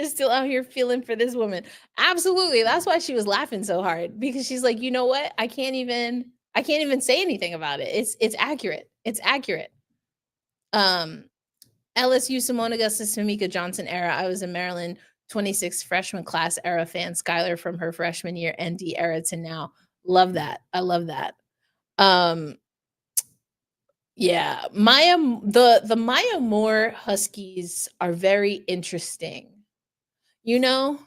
is still out here feeling for this woman. Absolutely. That's why she was laughing so hard, because she's like, you know what? I can't even say anything about it. It's accurate. It's accurate. LSU Simone Augustus Tamika Johnson era. I was a Maryland 26 freshman class era fan. Skylar from her freshman year, ND era to now. Love that. I love that. Yeah, the Maya Moore Huskies are very interesting, because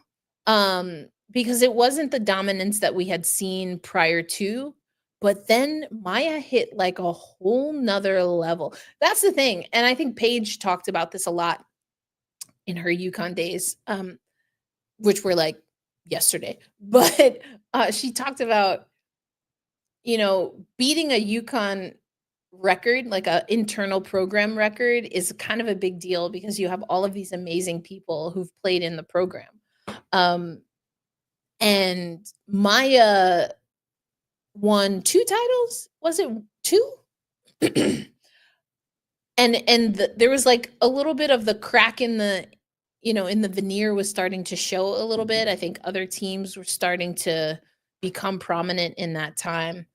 it wasn't the dominance that we had seen prior to, but then Maya hit like a whole nother level. That's the thing. And I think Paige talked about this a lot in her UConn days, which were like yesterday. But she talked about, beating a UConn record, like a internal program record, is kind of a big deal, because you have all of these amazing people who've played in the program. And Maya won 2 titles. Was it 2? There was like a little bit of the crack in the, in the veneer was starting to show a little bit. I think other teams were starting to become prominent in that time.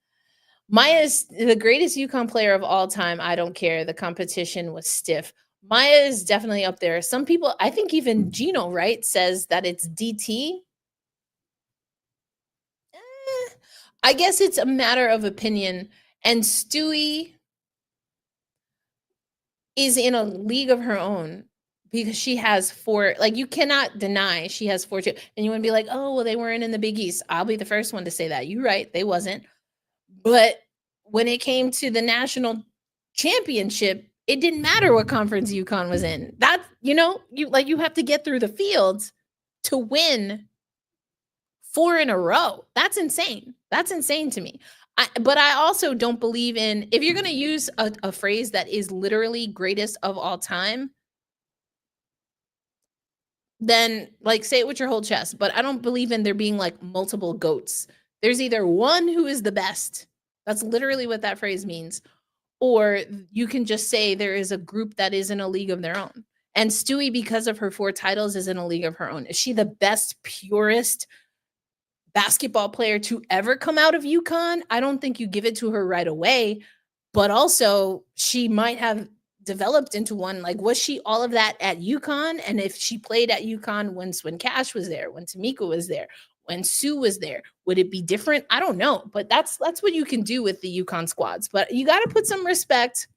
Maya is the greatest UConn player of all time. I don't care. The competition was stiff. Maya is definitely up there. Some people, I think even Gino, right, says that it's DT. I guess it's a matter of opinion. And Stewie is in a league of her own, because she has 4, like, you cannot deny she has 4 chips. And you want to be like, oh, well, they weren't in the Big East. I'll be the first one to say that. You're right. They wasn't. But when it came to the national championship, it didn't matter what conference UConn was in. That, you have to get through the fields to win 4 in a row. That's insane. That's insane to me. But I also don't believe in, if you're going to use a phrase that is literally greatest of all time, then like say it with your whole chest. But I don't believe in there being like multiple GOATs. There's either one who is the best. That's literally what that phrase means. Or you can just say there is a group that is in a league of their own. And Stewie, because of her 4 titles, is in a league of her own. Is she the best, purest basketball player to ever come out of UConn? I don't think you give it to her right away. But also, she might have developed into one. Like, was she all of that at UConn? And if she played at UConn when Cash was there, when Tamika was there, when Sue was there, would it be different? I don't know. But that's what you can do with the UConn squads. But you got to put some respect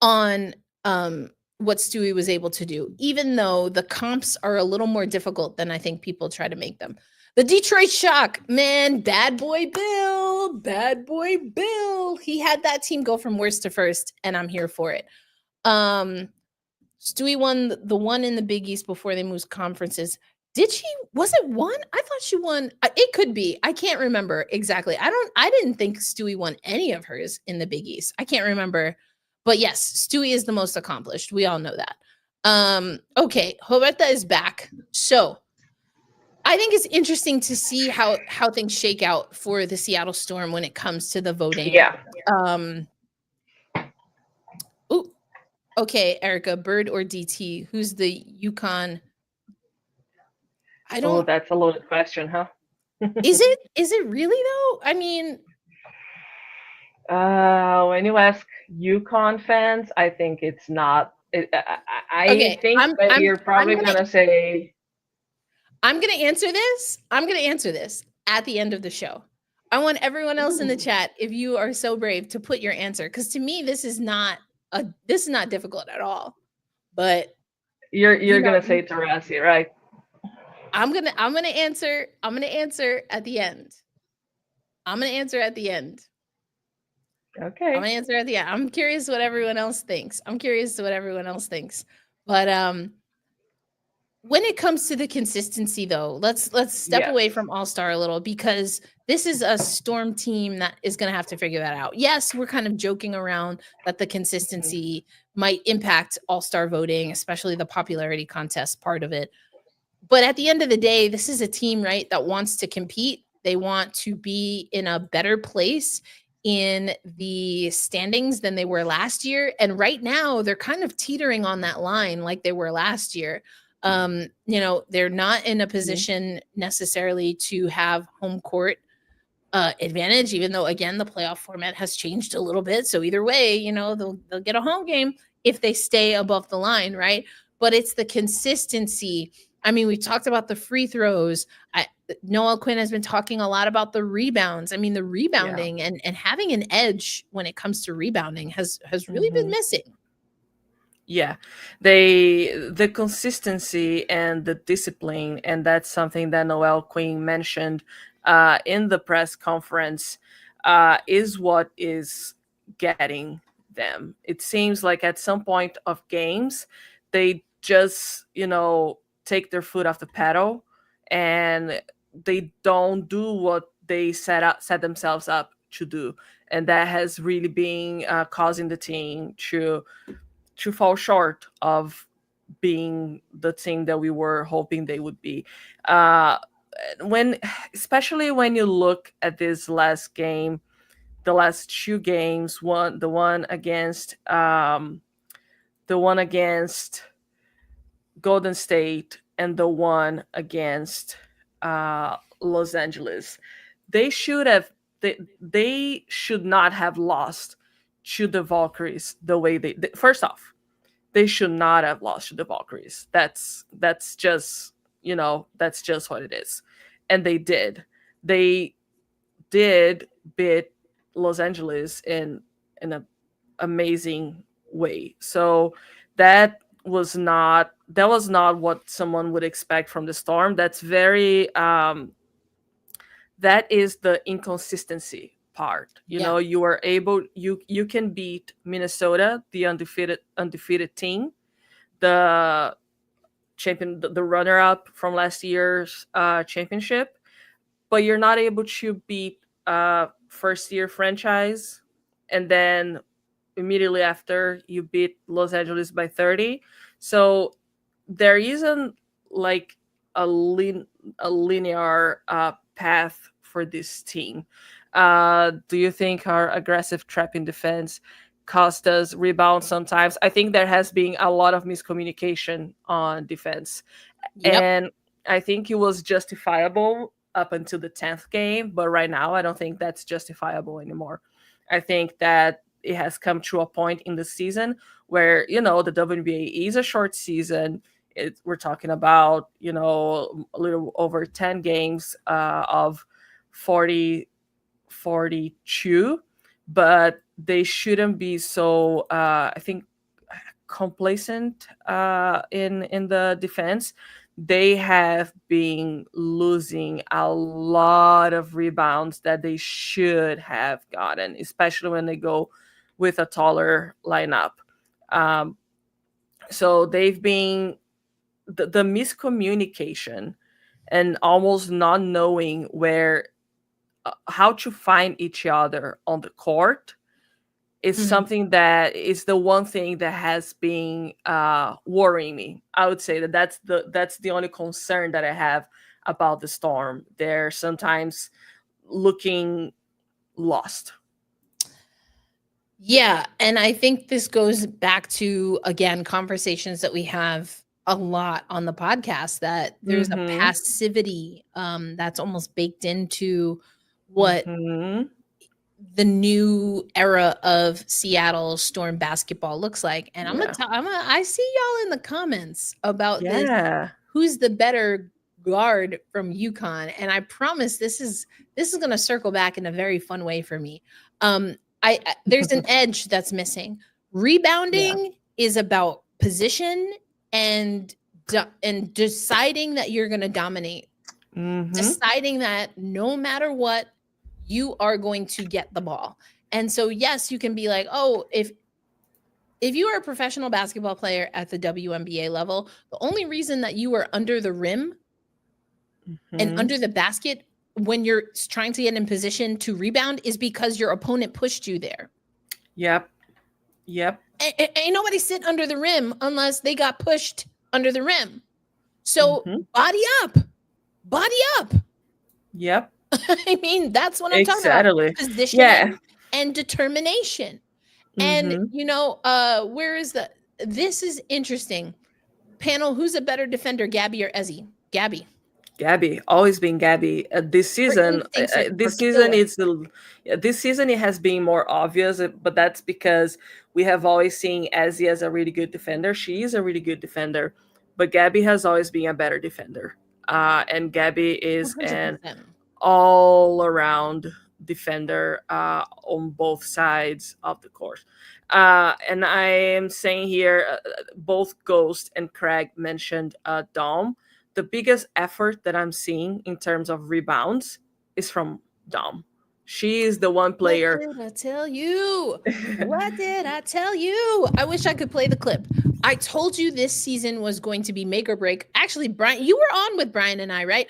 on what Stewie was able to do, even though the comps are a little more difficult than I think people try to make them. The Detroit Shock, man, bad boy Bill. He had that team go from worst to first, and I'm here for it. Stewie won the one in the Big East before they moved conferences. Did she? Was it one? I thought she won. It could be. I can't remember exactly. I didn't think Stewie won any of hers in the Big East. I can't remember. But yes, Stewie is the most accomplished. We all know that. Okay, Roberta is back. So I think it's interesting to see how things shake out for the Seattle Storm when it comes to the voting. Yeah. Okay, Erica, Bird or DT? Who's the UConn? Oh, that's a loaded question, huh? Is it really though? I mean, When you ask UConn fans, I think it's not. I Okay, think that you're I'm probably gonna gonna say, answer this. I'm gonna answer this at the end of the show. I want everyone else in the "Ooh." chat, if you are so brave, to put your answer, because to me this is not difficult at all. But You're gonna say Taurasi, right? I'm gonna answer. I'm gonna answer at the end. I'm gonna answer at the end. Okay. I'm gonna answer at the end. I'm curious what everyone else thinks. But when it comes to the consistency, though, let's step away Yes. from All-Star a little, because this is a Storm team that is going to have to figure that out. Yes, we're kind of joking around that the consistency might impact All-Star voting, especially the popularity contest part of it. But at the end of the day, this is a team, right, that wants to compete. They want to be in a better place in the standings than they were last year. And right now, they're kind of teetering on that line like they were last year. They're not in a position necessarily to have home court advantage, even though, again, the playoff format has changed a little bit. So either way, they'll get a home game if they stay above the line, right? But it's the consistency. I mean, we talked about the free throws. Noel Quinn has been talking a lot about the rebounds. I mean, the rebounding and having an edge when it comes to rebounding has really been missing. Yeah, the consistency and the discipline, and that's something that Noel Quinn mentioned in the press conference, is what is getting them. It seems like at some point of games, they just take their foot off the pedal, and they don't do what they set themselves up to do, and that has really been causing the team to fall short of being the team that we were hoping they would be. Uh, especially when you look at this last game, the last two games, the one against Golden State and the one against Los Angeles, they should have they should not have lost to the Valkyries the way first off, they should not have lost to the Valkyries. That's just that's just what it is. And they did. They did beat Los Angeles in an amazing way. So that was not what someone would expect from the Storm. That's very that is the inconsistency part. You are able, you can beat Minnesota, the undefeated team, the champion, the runner up from last year's championship, but you're not able to beat first year franchise, and then immediately after you beat Los Angeles by 30. So there isn't like a linear path for this team. Do you think our aggressive trapping defense cost us rebounds sometimes? I think there has been a lot of miscommunication on defense. Yep. And I think it was justifiable up until the 10th game, but right now I don't think that's justifiable anymore. I think that it has come to a point in the season where, the WNBA is a short season. We're talking about, a little over 10 games of 42, but they shouldn't be so, I think, complacent in the defense. They have been losing a lot of rebounds that they should have gotten, especially when they go with a taller lineup. So they've been the miscommunication and almost not knowing where how to find each other on the court is something that is the one thing that has been worrying me. I would say that's the only concern that I have about the Storm. They're sometimes looking lost. Yeah, and I think this goes back to, again, conversations that we have a lot on the podcast, that there's a passivity that's almost baked into what the new era of Seattle Storm basketball looks like. And I see y'all in the comments about this. Who's the better guard from UConn? And I promise this is going to circle back in a very fun way for me. There's an edge that's missing. Rebounding is about position and deciding that you're going to dominate. Deciding that no matter what, you are going to get the ball. And so, yes, you can be like, oh, if you are a professional basketball player at the WNBA level, the only reason that you are under the rim and under the basket when you're trying to get in position to rebound is because your opponent pushed you there. Yep. Ain't nobody sit under the rim unless they got pushed under the rim. So body up. Yep. I mean, that's what I'm talking about. Positioning and determination. And, where is this is interesting. Panel, who's a better defender, Gabby or Ezi? Gabby. Gabby, always been Gabby. This season it has been more obvious, but that's because we have always seen Ezi as a really good defender. She is a really good defender, but Gabby has always been a better defender. And Gabby is 100%. An all-around defender on both sides of the court. And I am saying here, both Ghost and Craig mentioned Dom. The biggest effort that I'm seeing in terms of rebounds is from Dom. She is the one player. What did I tell you? What did I tell you? I wish I could play the clip. I told you this season was going to be make or break. Actually, Brian, you were on with Brian and I, right?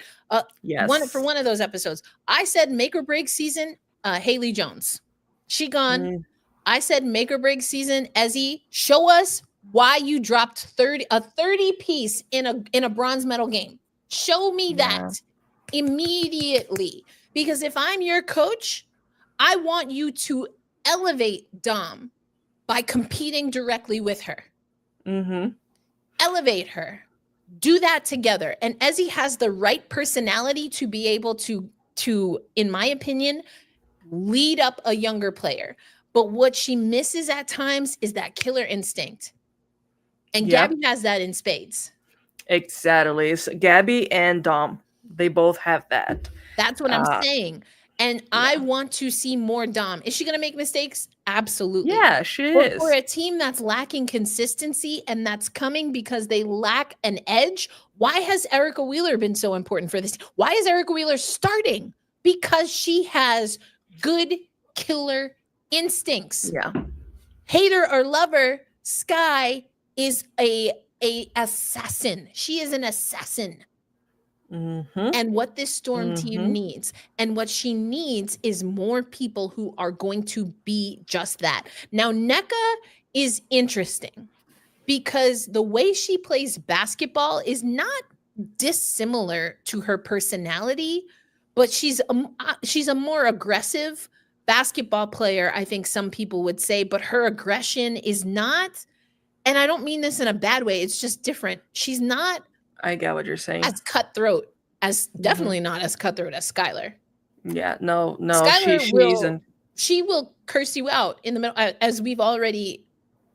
Yes. For one of those episodes. I said make or break season, Haley Jones. She gone. I said make or break season, Ezi, show us why you dropped a 30 piece in a bronze medal game. Show me that immediately. Because if I'm your coach, I want you to elevate Dom by competing directly with her. Elevate her. Do that together. And Ezi has the right personality to be able to, in my opinion, lead up a younger player. But what she misses at times is that killer instinct. And Gabby has that in spades. Exactly. It's Gabby and Dom. They both have that. That's what I'm saying. And I want to see more Dom. Is she going to make mistakes? Absolutely. Yeah, she is. For a team that's lacking consistency and that's coming because they lack an edge, why has Erica Wheeler been so important for this? Why is Erica Wheeler starting? Because she has good killer instincts. Yeah. Hater or lover, Sky is a assassin. She is an assassin. And what this Storm team needs, and what she needs, is more people who are going to be just that. Now, Nneka is interesting because the way she plays basketball is not dissimilar to her personality, but she's a more aggressive basketball player, I think some people would say, but her aggression is not, and I don't mean this in a bad way, it's just different. She's not, I get what you're saying, as cutthroat, as definitely not as cutthroat as Skylar. Yeah, no. She will curse you out in the middle, as we've already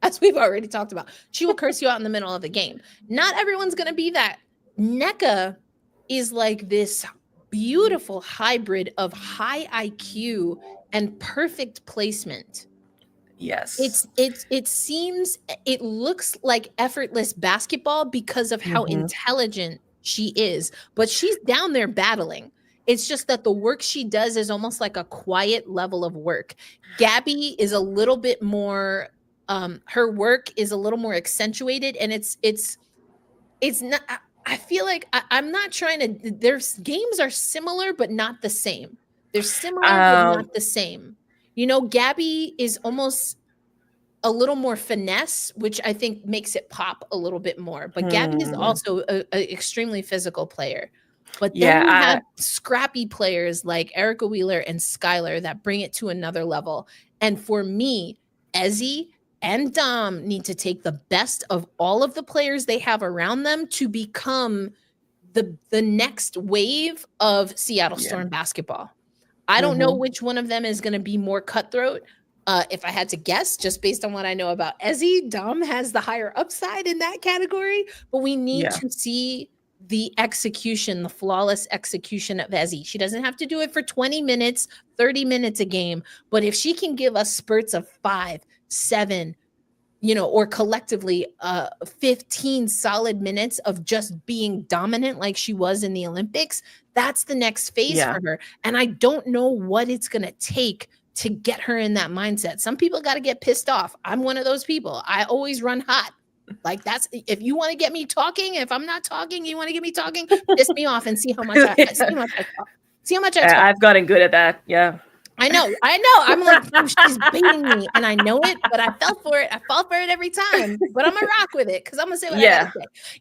talked about. She will curse you out in the middle of the game. Not everyone's going to be that. Nneka is like this beautiful hybrid of high IQ and perfect placement. Yes. It looks like effortless basketball because of how intelligent she is, but she's down there battling. It's just that the work she does is almost like a quiet level of work. Gabby is a little bit more, her work is a little more accentuated, and it's not, I feel like I'm not trying to, their games are similar, but not the same. They're similar, but not the same. You know, Gabby is almost a little more finesse, which I think makes it pop a little bit more. But Gabby is also an extremely physical player. But then you have scrappy players like Erica Wheeler and Skylar that bring it to another level. And for me, Ezi and Dom need to take the best of all of the players they have around them to become the next wave of Seattle Storm basketball. I don't know which one of them is going to be more cutthroat. If I had to guess, just based on what I know about Ezi, Dom has the higher upside in that category, but we need to see the execution, the flawless execution of Ezi. She doesn't have to do it for 20 minutes, 30 minutes a game, but if she can give us spurts of 5, 7, or collectively 15 solid minutes of just being dominant like she was in the Olympics, that's the next phase for her. And I don't know what it's going to take to get her in that mindset. Some people got to get pissed off. I'm one of those people. I always run hot. Like that's, if you want to get me talking, if I'm not talking, you want to get me talking, piss me off and see how much I talk. See how much I talk. I've gotten good at that. Yeah. I know. I'm like, oh, she's baiting me, and I know it, but I fell for it. I fall for it every time, but I'm gonna rock with it because I'm gonna say what I gotta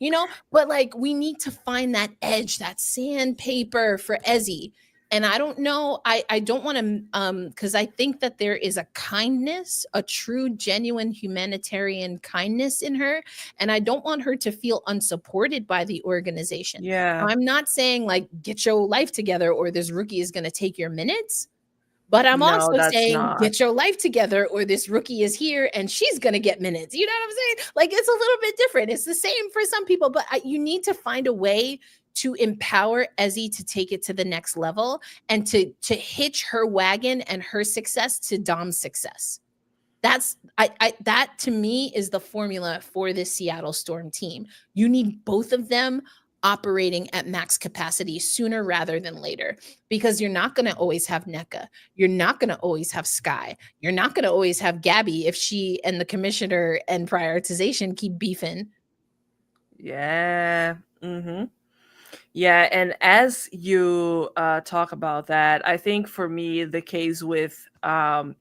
say, But like, we need to find that edge, that sandpaper for Ezi. And I don't know. I don't want to, because I think that there is a kindness, a true, genuine humanitarian kindness in her, and I don't want her to feel unsupported by the organization. Yeah, I'm not saying like get your life together or this rookie is gonna take your minutes. But I'm also saying, get your life together or this rookie is here and she's going to get minutes. You know what I'm saying? Like, it's a little bit different. It's the same for some people, but you need to find a way to empower Ezi to take it to the next level and to hitch her wagon and her success to Dom's success. That to me is the formula for this Seattle Storm team. You need both of them operating at max capacity sooner rather than later, because you're not going to always have NECA. You're not going to always have Sky. You're not going to always have Gabby if she and the commissioner and prioritization keep beefing. Yeah. Yeah. And as you talk about that, I think for me, the case with Ezi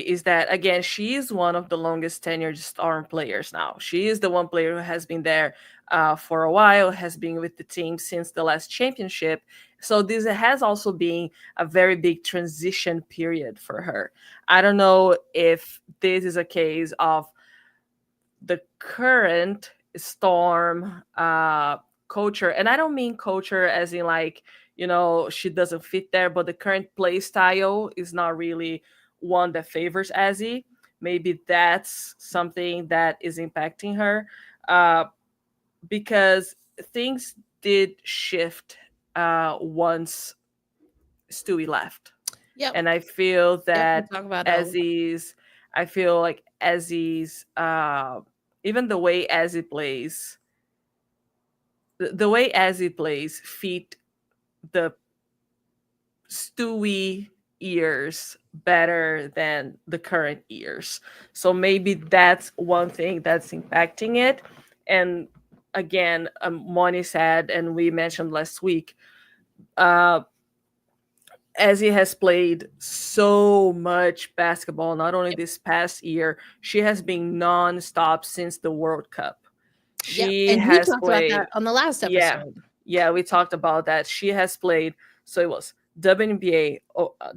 is that, again, she is one of the longest tenured Storm players now. She is the one player who has been there for a while, has been with the team since the last championship. So this has also been a very big transition period for her. I don't know if this is a case of the current Storm culture, and I don't mean culture as in like, she doesn't fit there, but the current play style is not really one that favors Ezi. Maybe that's something that is impacting her, because things did shift once Stewie left. Yeah, and I feel that Ezi's, even the way Ezi plays, the way Ezi plays fit the Stewie ears better than the current ears. So maybe that's one thing that's impacting it. And again, Moni said, and we mentioned last week, Ezi has played so much basketball, not only this past year, she has been nonstop since the World Cup. She and has we talked played about that on the last episode. Yeah, we talked about that. She has played, so it was WNBA,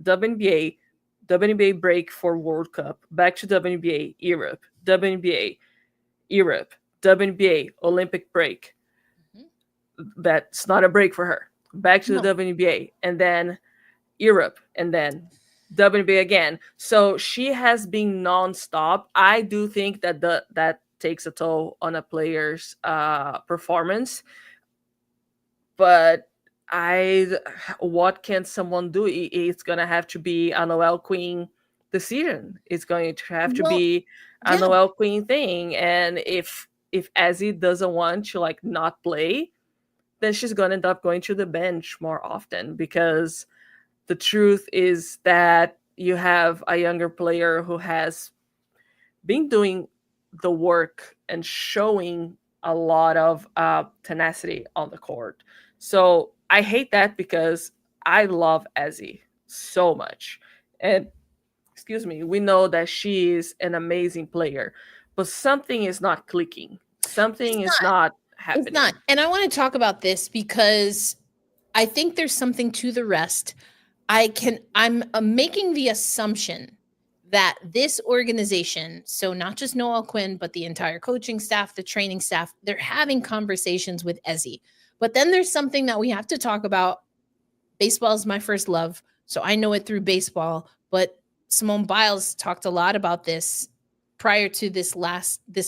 WNBA break for World Cup, back to WNBA Europe, WNBA Europe, WNBA Olympic break. That's not a break for her. Back to the WNBA, and then Europe, and then WNBA again. So she has been nonstop. I do think that that takes a toll on a player's performance. But what can someone do? It's gonna have to be a Noel Queen decision. It's going to have to be a Noel Queen thing. And if Ezi doesn't want to like not play, then she's gonna end up going to the bench more often, because the truth is that you have a younger player who has been doing the work and showing a lot of tenacity on the court. So I hate that, because I love Ezi so much. And we know that she is an amazing player, but something is not clicking. Something is not happening. It's not. And I want to talk about this because I think there's something to the rest. I'm making the assumption that this organization, so not just Noel Quinn, but the entire coaching staff, the training staff, they're having conversations with Ezi. But then there's something that we have to talk about baseball is my first love, so I know it through baseball. But Simone Biles talked a lot about this prior to this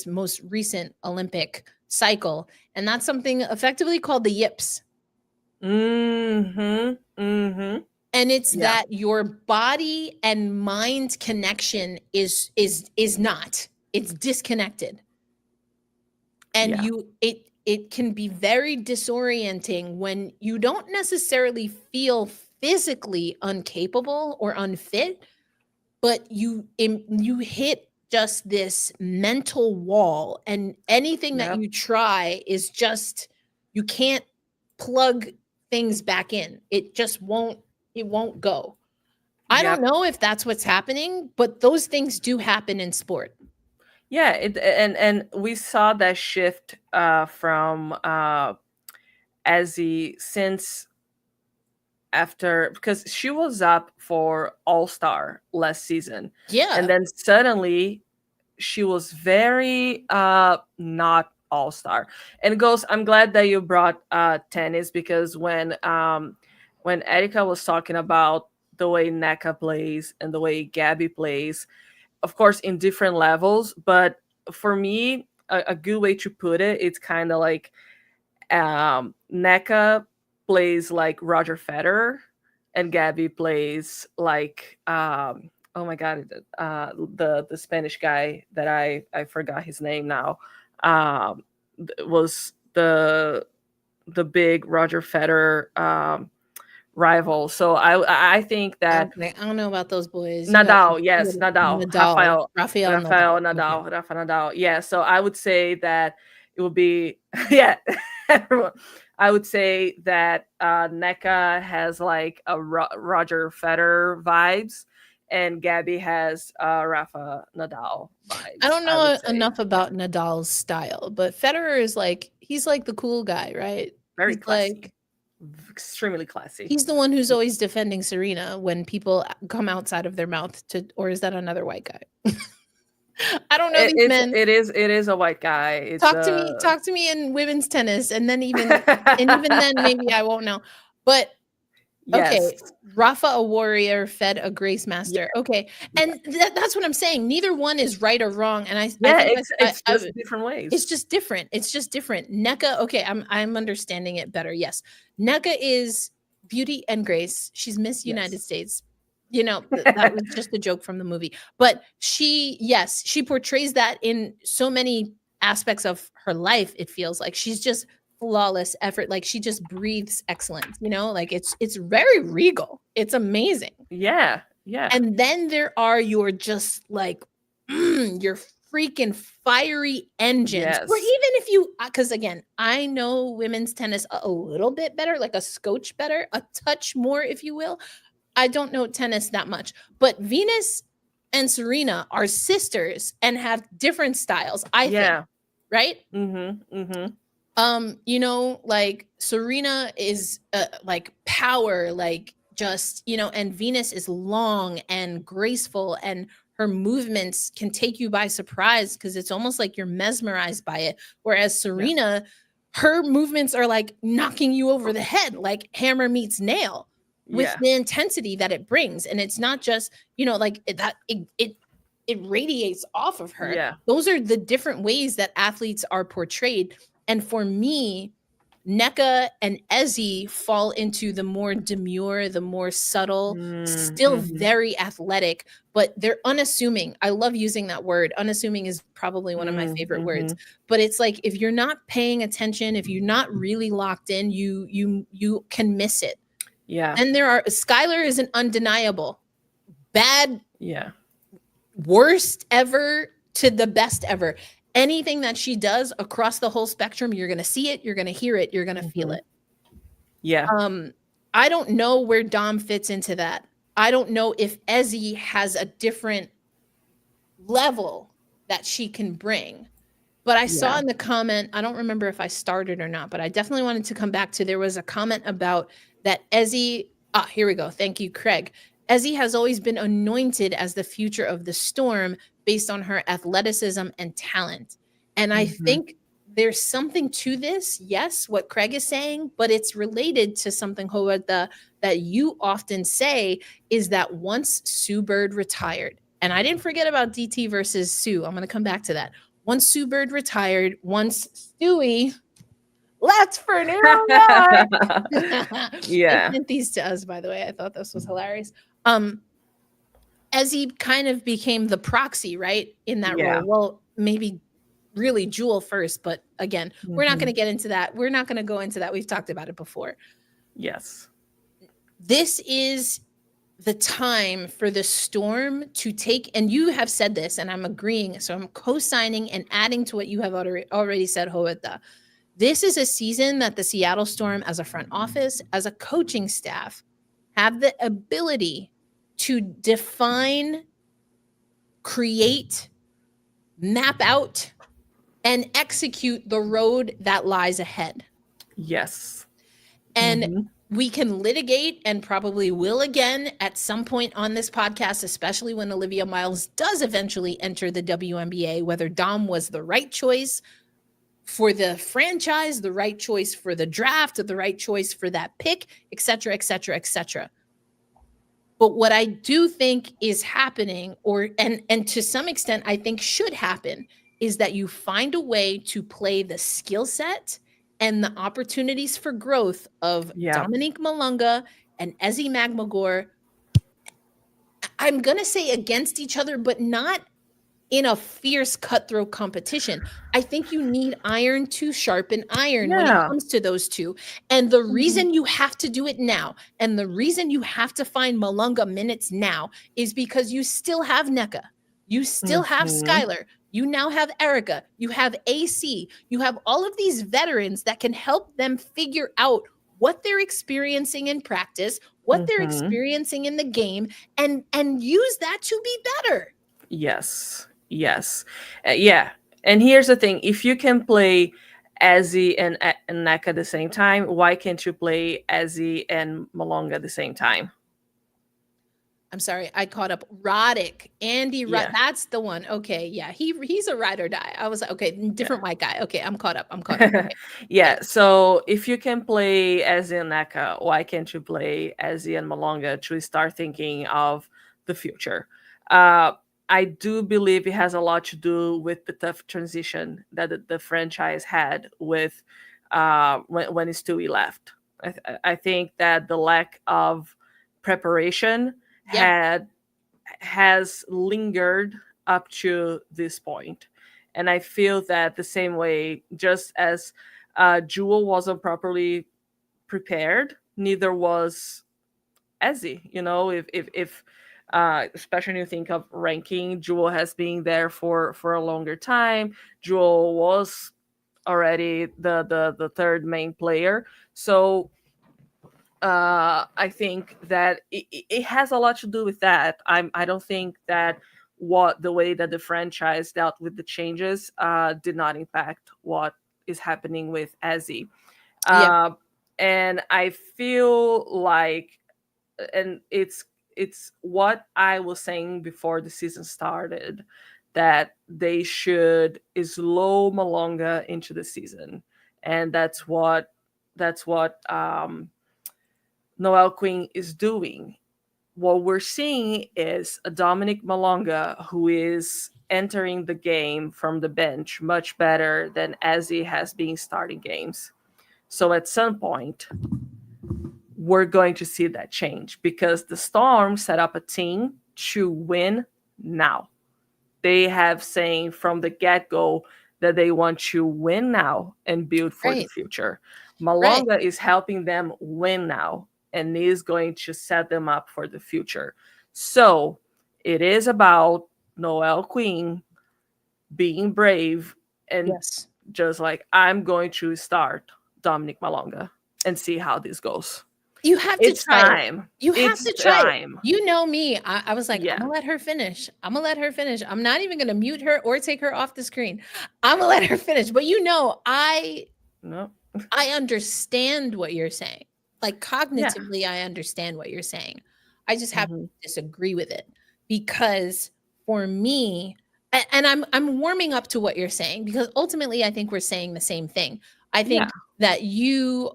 most recent Olympic cycle, and that's something effectively called the yips. Mm-hmm. Mm-hmm. And it's that your body and mind connection is not. It's disconnected. And it can be very disorienting when you don't necessarily feel physically incapable or unfit, but you hit just this mental wall, and anything that you try is just, you can't plug things back in. It just won't go. I don't know if that's what's happening, but those things do happen in sport. Yeah, and we saw that shift from Ezi since after, because she was up for All-Star last season. Yeah. And then suddenly she was very not All-Star. And it goes, I'm glad that you brought tennis, because when Erica was talking about the way Nneka plays and the way Gabby plays, of course in different levels, but for me a good way to put it, it's kind of like Nneka plays like Roger Federer and Gabby plays like oh my god, the Spanish guy that I forgot his name now, was the big Roger Federer rival. So I think that I don't know about those boys. Nadal, yes, Nadal. Rafael Nadal, Rafa Nadal. Yeah, so I would say that it would be yeah, everyone. I would say that Nneka has like a Roger Federer vibes, and Gabby has Rafa Nadal vibes. I don't know enough about Nadal's style, but Federer is like, he's like the cool guy, right? Very classy. Like, extremely classy. He's the one who's always defending Serena when people come outside of their mouth to, or is that another white guy? I don't know these men. It is a white guy. Talk to me in women's tennis, and then even then maybe I won't know. But okay, yes. Rafa a warrior, Fed a grace master. Yeah. Okay, and that's what I'm saying. Neither one is right or wrong, and I think it's just different ways. It's just different. It's just different. Nneka, okay, I'm understanding it better. Yes, Nneka is beauty and grace. She's Miss United States. You know, that was just a joke from the movie. But she portrays that in so many aspects of her life. It feels like she's just flawless effort. Like she just breathes excellence, you know, like it's very regal. It's amazing. Yeah. Yeah. And then there are your just like, your freaking fiery engines. Yes. Or even if you, because again, I know women's tennis a little bit better, like a scotch better, a touch more, if you will. I don't know tennis that much, but Venus and Serena are sisters and have different styles, I think, right? Mm-hmm. Mm-hmm. You know, like Serena is like power, like just, you know, and Venus is long and graceful, and her movements can take you by surprise because it's almost like you're mesmerized by it. Whereas Serena, her movements are like knocking you over the head, like hammer meets nail. With the intensity that it brings. And it's not just, you know, like it radiates off of her. Yeah. Those are the different ways that athletes are portrayed. And for me, Nneka and Ezi fall into the more demure, the more subtle, still very athletic, but they're unassuming. I love using that word. Unassuming is probably one of my favorite words. But it's like, if you're not paying attention, if you're not really locked in, you can miss it. Yeah. And Skylar is an undeniable bad, worst ever to the best ever. Anything that she does across the whole spectrum, you're going to see it, you're going to hear it, you're going to feel it. Yeah. I don't know where Dom fits into that. I don't know if Ezi has a different level that she can bring. But I saw in the comment, I don't remember if I started or not, but I definitely wanted to come back to, there was a comment about that Ezi, here we go. Thank you, Craig. Ezi has always been anointed as the future of the Storm based on her athleticism and talent. And I think there's something to this. Yes, what Craig is saying, but it's related to something, Roberta, that you often say is that once Sue Bird retired, and I didn't forget about DT versus Sue. I'm going to come back to that. Once Sue Bird retired, once Stewie left for New York. Yeah. They sent these to us, by the way. I thought this was hilarious. Ezi kind of became the proxy, right, in that Yeah. role. Well, maybe really Jewel first, but again, we're not going to get into that. We're not going to go into that. We've talked about it before. Yes. This is the time for the Storm to take, and you have said this, and I'm agreeing, so I'm co-signing and adding to what you have already said, Roberta. This is a season that the Seattle Storm, as a front office, as a coaching staff, have the ability to define, create, map out, and execute the road that lies ahead. Yes. And we can litigate, and probably will again at some point on this podcast, especially when Olivia Miles does eventually enter the WNBA, whether Dom was the right choice for the franchise, the right choice for the draft, or the right choice for that pick, et cetera, et cetera, et cetera. But what I do think is happening, and to some extent I think should happen, is that you find a way to play the skill set and the opportunities for growth of Dominique Malunga and Ezi Magbegor. I'm going to say against each other, but not in a fierce cutthroat competition. I think you need iron to sharpen iron when it comes to those two. And the reason you have to do it now, and the reason you have to find Malunga minutes now, is because you still have Nneka. You still have Skylar. You now have Erica. You have AC. You have all of these veterans that can help them figure out what they're experiencing in practice, what they're experiencing in the game, and use that to be better. Yes. Yeah. And here's the thing. If you can play Ezi and Nneka at the same time, why can't you play Ezi and Malunga at the same time? I'm sorry, I caught up. Roddick, Andy, that's the one. Okay, yeah, he's a ride or die. I was like, okay, different white guy. Okay, I'm caught up. Okay. Yeah, so if you can play Ezi and Nneka, why can't you play Ezi and Malunga to start thinking of the future? I do believe it has a lot to do with the tough transition that the franchise had with when Stewie left. I think that the lack of preparation has lingered up to this point. And I feel that the same way, just as Jewel wasn't properly prepared, neither was Ezi. You know, if especially when you think of ranking, Jewel has been there for a longer time. Jewel was already the third main player. So I think that it has a lot to do with that. I don't think that the way that the franchise dealt with the changes did not impact what is happening with Ezi. And I feel like, and it's what I was saying before the season started, that they should slow Malunga into the season, and that's what Noelle Quinn is doing. What we're seeing is a Dominique Malunga who is entering the game from the bench much better than Ezi has been starting games. So at some point, we're going to see that change, because the Storm set up a team to win now. They have saying from the get-go that they want to win now and build for the future. Malunga is helping them win now and is going to set them up for the future. So it is about Noelle Quinn being brave and just like, I'm going to start Dominique Malunga and see how this goes. You have to try time. It. You have it's to try time. it. You know me. I was like, I'm going to let her finish. I'm not even going to mute her or take her off the screen. I'm going to let her finish. But you know, I understand what you're saying. Like cognitively, I understand what you're saying. I just have to disagree with it, because for me, and I'm warming up to what you're saying, because ultimately I think we're saying the same thing. I think that you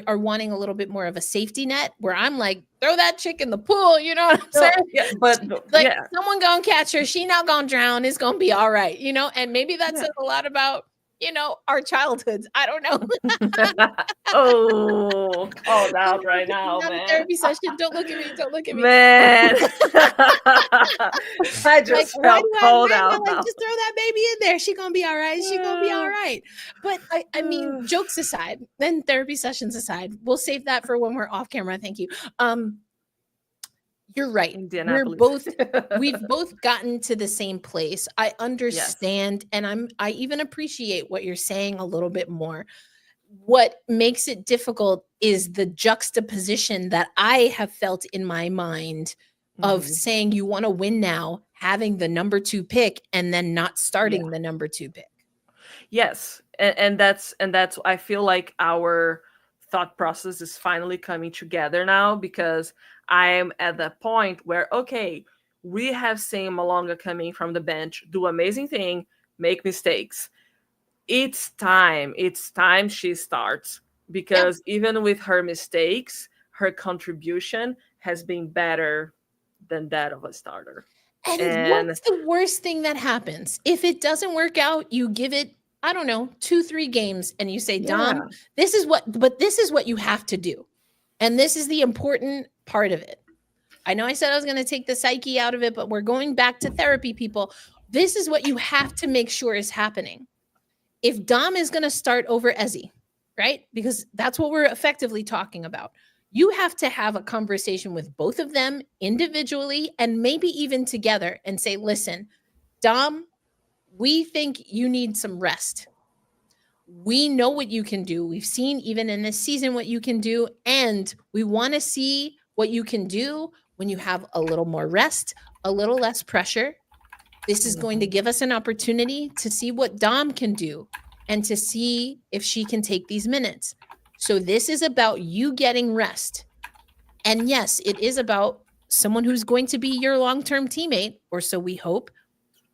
are wanting a little bit more of a safety net, where I'm like, throw that chick in the pool, you know what I'm saying? Yeah, but like someone gonna catch her, she not gonna drown, it's gonna be all right, you know. And maybe that says a lot about, you know, our childhoods. I don't know. Oh, called out right now, not man. a therapy session. Don't look at me. Don't look at me, man. I just like, felt called out. Like, just throw that baby in there. She gonna be all right. She gonna be all right. But I mean, jokes aside, then therapy sessions aside, we'll save that for when we're off camera. Thank you. You're right. Indianapolis. We've both gotten to the same place. I understand, and I even appreciate what you're saying a little bit more. What makes it difficult is the juxtaposition that I have felt in my mind of saying you want to win now, having the number 2 pick, and then not starting the number 2 pick. Yes. And that's I feel like our thought process is finally coming together now, because I'm at the point where, okay, we have seen Malonga coming from the bench, do amazing thing, make mistakes. It's time she starts, because even with her mistakes, her contribution has been better than that of a starter. And what's the worst thing that happens? If it doesn't work out, you give it, I don't know, 2-3 games, and you say, Dom, this is what you have to do. And this is the important part of it. I know I said I was going to take the psyche out of it, but we're going back to therapy, people. This is what you have to make sure is happening. If Dom is going to start over Ezi, right? Because that's what we're effectively talking about. You have to have a conversation with both of them individually and maybe even together and say, listen, Dom, we think you need some rest. We know what you can do. We've seen even in this season what you can do. And we want to see what you can do when you have a little more rest, a little less pressure. This is going to give us an opportunity to see what Dom can do and to see if she can take these minutes. So this is about you getting rest. And yes, it is about someone who's going to be your long-term teammate, or so we hope.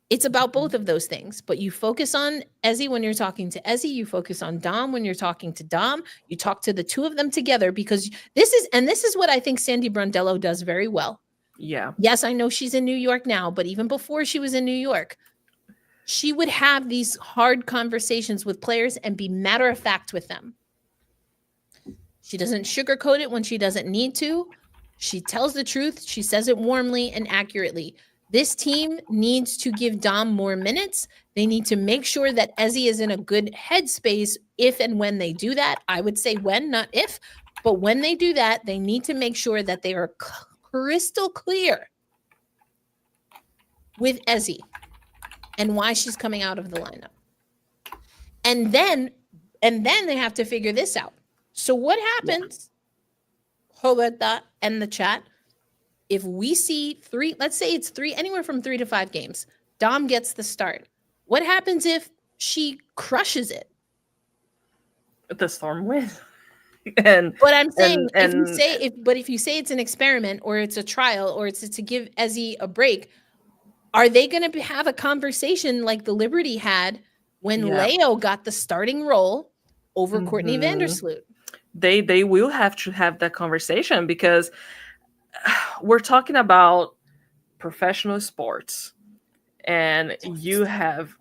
It's about both of those things, but you focus on Ezi when you're talking to Ezi, you focus on Dom when you're talking to Dom, you talk to the two of them together, because this is what I think Sandy Brondello does very well. Yeah. Yes, I know she's in New York now, but even before she was in New York, she would have these hard conversations with players and be matter of fact with them. She doesn't sugarcoat it when she doesn't need to. She tells the truth. She says it warmly and accurately. This team needs to give Dom more minutes. They need to make sure that Ezi is in a good headspace if and when they do that. I would say when, not if. But when they do that, they need to make sure that they are crystal clear with Ezi and why she's coming out of the lineup. And then they have to figure this out. So what happens, Roberta and the chat, if we see 3, let's say it's 3, anywhere from 3 to 5 games, Dom gets the start. What happens if she crushes it? The Storm wins. But I'm saying, if you say it's an experiment or it's a trial or it's to give Ezi a break, are they going to have a conversation like the Liberty had when Leo got the starting role over Courtney Vandersloot? They will have to have that conversation, because we're talking about professional sports, and you have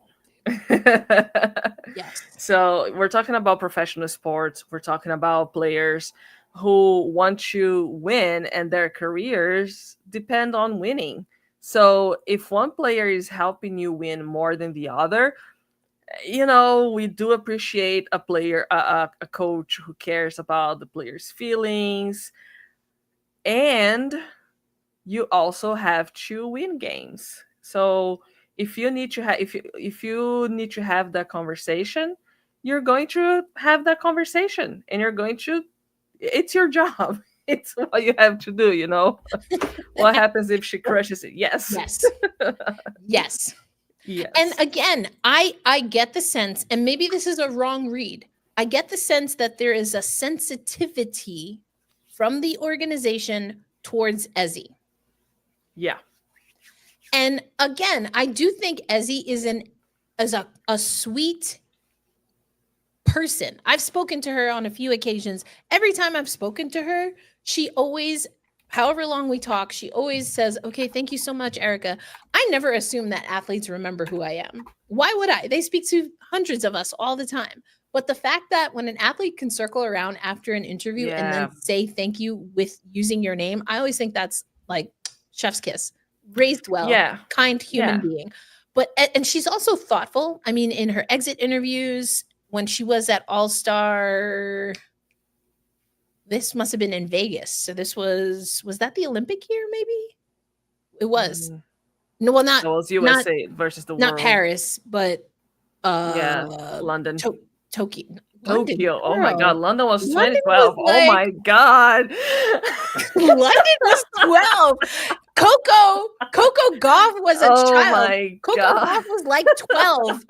yes. So we're talking about professional sports. We're talking about players who want to win, and their careers depend on winning. So if one player is helping you win more than the other, we do appreciate a player, a coach who cares about the player's feelings. And you also have to win games. So if you need to have that conversation, you're going to have that conversation, and it's your job. It's what you have to do, What happens if she crushes it? Yes. Yes. And again, I get the sense, and maybe this is a wrong read, I get the sense that there is a sensitivity from the organization towards Ezi. Yeah. And again, I do think Ezi is a sweet person. I've spoken to her on a few occasions. Every time I've spoken to her, she always, however long we talk, she always says, okay, thank you so much, Erica. I never assume that athletes remember who I am. Why would I? They speak to hundreds of us all the time. But the fact that when an athlete can circle around after an interview and then say thank you with using your name, I always think that's like chef's kiss. Raised well, kind human being. But and she's also thoughtful. I mean, in her exit interviews, when she was at All-Star, this must have been in Vegas. So this was that the Olympic year? Maybe it was. No, well, not. It was USA versus the world. Not Paris, but London. Tokyo. Tokyo. Oh my God. London was London 2012. was like, oh my God. London was 12. Coco Gauff was a child. Coco Gauff was like 12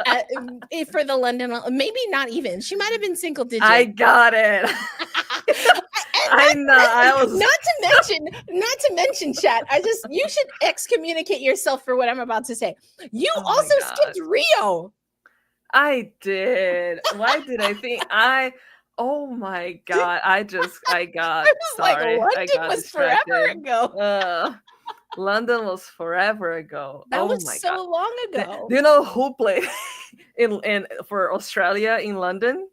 for the London. Maybe not even. She might have been single digit. I got it. I know. I was not to mention, chat. You should excommunicate yourself for what I'm about to say. You also skipped Rio. I did. Why did I think oh my God. I got sorry. London was forever ago. London was forever ago. That was so long ago. Do you know who played in for Australia in London?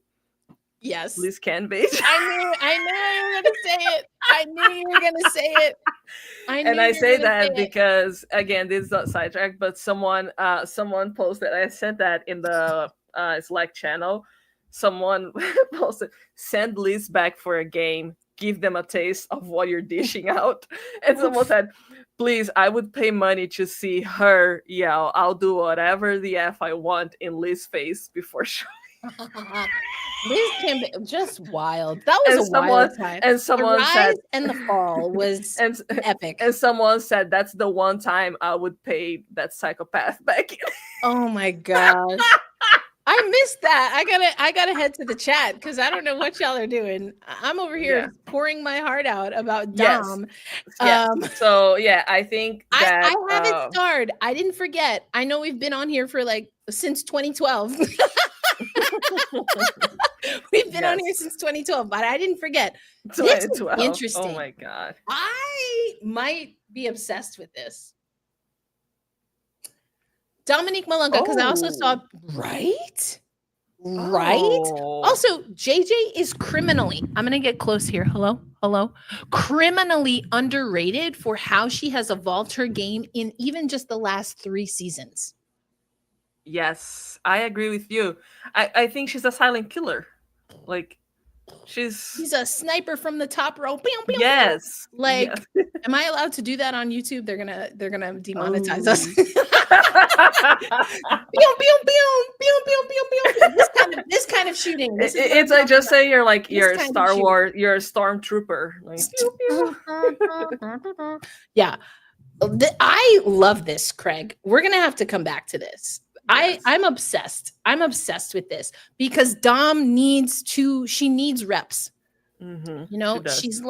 Yes. Liz Cambage. I knew you were gonna say it. I knew you were gonna say it. I say that because again, this is not sidetrack, but someone posted. I sent that in the Slack channel. Someone posted, "Send Liz back for a game. Give them a taste of what you're dishing out." And someone said, "Please, I would pay money to see her yell. I'll do whatever the F I want in Liz's face before showing." Liz Cambage, just wild. That was a wild time. And someone said, and the fall was epic. And someone said, "That's the one time I would pay that psychopath back in." Oh my God. I missed that. I gotta head to the chat because I don't know what y'all are doing. I'm over here pouring my heart out about Dom. Yes. So yeah, I think that I have it starred. I didn't forget. I know we've been on here for since 2012. We've been on here since 2012, but I didn't forget. 2012. This is interesting. Oh my God. I might be obsessed with this. Dominique Malunga, because I also saw right. Also, JJ is criminally, I'm gonna get close here. Hello, criminally underrated for how she has evolved her game in even just the last 3 seasons. Yes, I agree with you. I think she's a silent killer. She's a sniper from the top row. Yes. Am I allowed to do that on YouTube? They're gonna demonetize us. This kind of shooting. It's like just say you're a Star Wars, you're a stormtrooper. Yeah. I love this, Craig. We're gonna have to come back to this. Yes. I'm obsessed. I'm obsessed with this because Dom needs reps. Mm-hmm. She's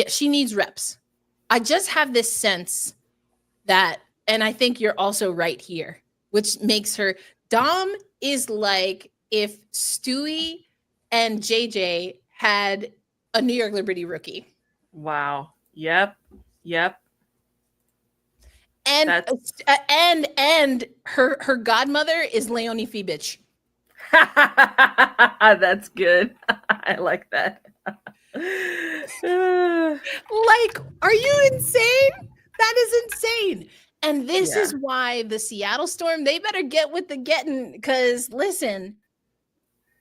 she needs reps. I just have this sense that, and I think you're also right here, which makes her, Dom is like if Stewie and JJ had a New York Liberty rookie. Wow. Yep. And her godmother is Leonie Fibich. That's good. I like that. Are you insane? That is insane. And this is why the Seattle Storm, they better get with the getting, because listen,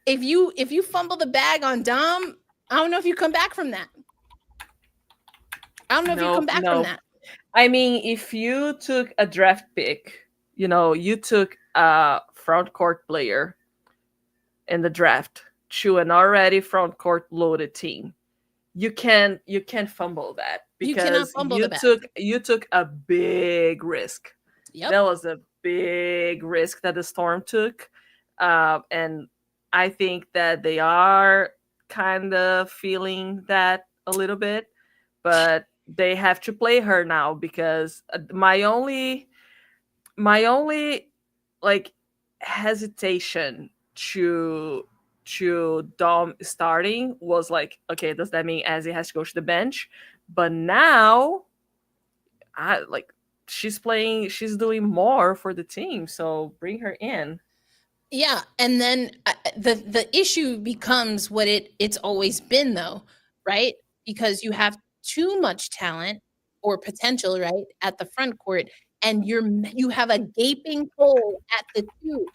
if you fumble the bag on Dom, I don't know if you come back from that. From that. I mean, if you took a draft pick, you took a front court player in the draft to an already front court loaded team, you can't fumble that because you took a big risk. Yep. That was a big risk that the Storm took, and I think that they are kind of feeling that a little bit, but they have to play her now because my only hesitation to to Dom starting was like, okay, does that mean Ezi has to go to the bench? But now, she's doing more for the team, so bring her in. Yeah, and then the issue becomes what it's always been, though, right? Because you have too much talent or potential, right, at the front court, and you have a gaping hole at the 2.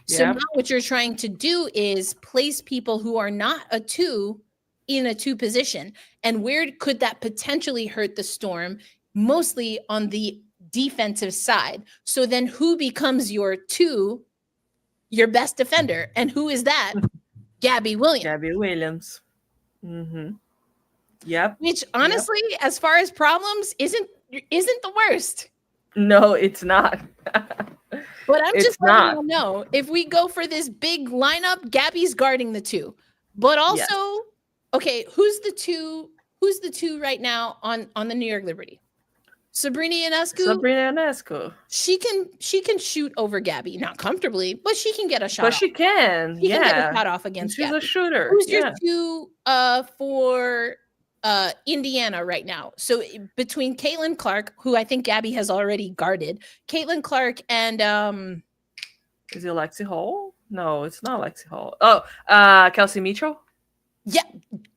So now what you're trying to do is place people who are not a 2 in a 2 position. And where could that potentially hurt the Storm? Mostly on the defensive side. So then who becomes your 2, your best defender? And who is that? Gabby Williams. Gabby Williams. Yep. Which honestly, as far as problems, isn't the worst. No, it's not. But I'm just letting you know, if we go for this big lineup, Gabby's guarding the 2. But also, okay, who's the 2 right now on the New York Liberty? Sabrina Ionescu. She can shoot over Gabby, not comfortably, but she can get a shot. But she can. She can get a shot off against Gabby. She's a shooter. Who's your 2 for Indiana right now? So between Caitlin Clark, who I think Gabby has already guarded, Caitlin Clark and is it Lexi Hall? No, it's not Lexi Hall. Oh, Kelsey Mitchell? Yeah,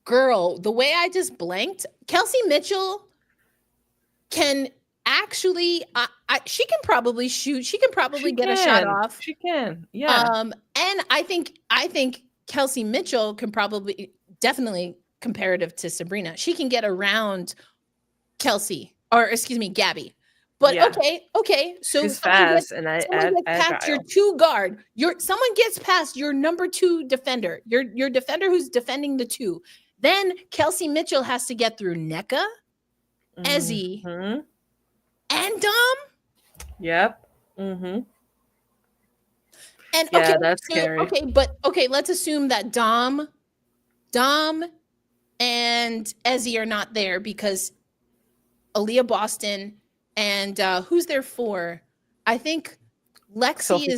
girl, the way I just blanked, Kelsey Mitchell can actually she can probably shoot. She can probably get a shot off. She can. Yeah. And I think Kelsey Mitchell can probably definitely comparative to Sabrina. She can get around Gabby. But okay. So she's fast, and gets past your 2 guard. Someone gets past your number 2 defender. Your defender who's defending the 2. Then Kelsey Mitchell has to get through Nneka, Ezi, and Dom. Yep. And okay, that's scary. Okay, let's assume that Dom and Ezi are not there because Aaliyah Boston and who's there for? I think Lexi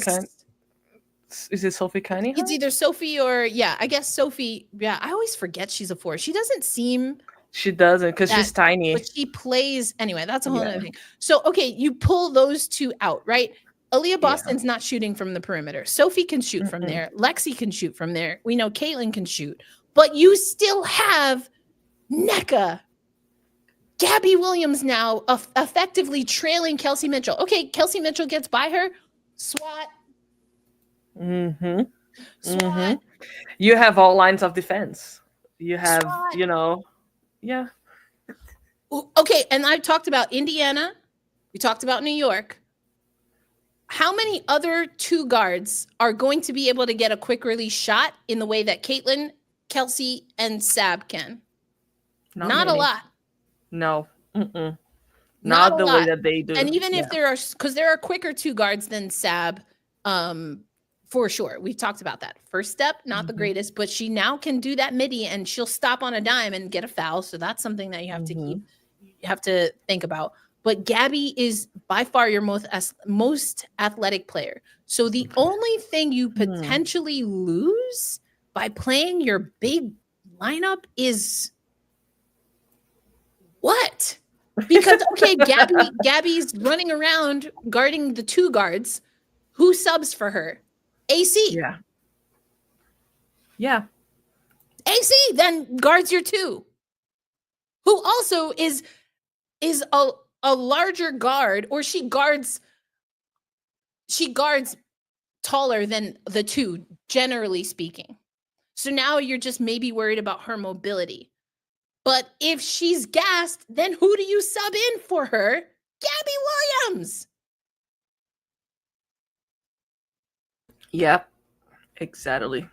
is it Sophie Cunningham? It's either Sophie or I guess Sophie. Yeah, I always forget she's a 4. She doesn't seem. She doesn't because she's tiny. But she plays anyway. That's a whole other thing. So okay, you pull those 2 out, right? Aaliyah Boston's not shooting from the perimeter. Sophie can shoot from there. Lexi can shoot from there. We know Caitlin can shoot. But you still have Nneka, Gabby Williams now effectively trailing Kelsey Mitchell. Okay, Kelsey Mitchell gets by her. SWAT. SWAT. You have all lines of defense. You have, SWAT. Yeah. Okay, and I've talked about Indiana. We talked about New York. How many other 2 guards are going to be able to get a quick release shot in the way that Caitlin, Kelsey, and Sab can? Not a lot. No. Not the way that they do. And even if there are quicker 2 guards than Sab, for sure. We've talked about that. First step, not the greatest, but she now can do that midi and she'll stop on a dime and get a foul. So that's something that you have to keep. You have to think about. But Gabby is by far your most athletic player. So the only thing you potentially lose by playing your big lineup is what? Because okay, Gabby's running around guarding the 2 guards. Who subs for her? AC. Yeah. AC then guards your 2. Who also is a larger guard, or she guards taller than the 2, generally speaking. So now you're just maybe worried about her mobility. But if she's gassed, then who do you sub in for her? Gabby Williams. Yep. Exactly.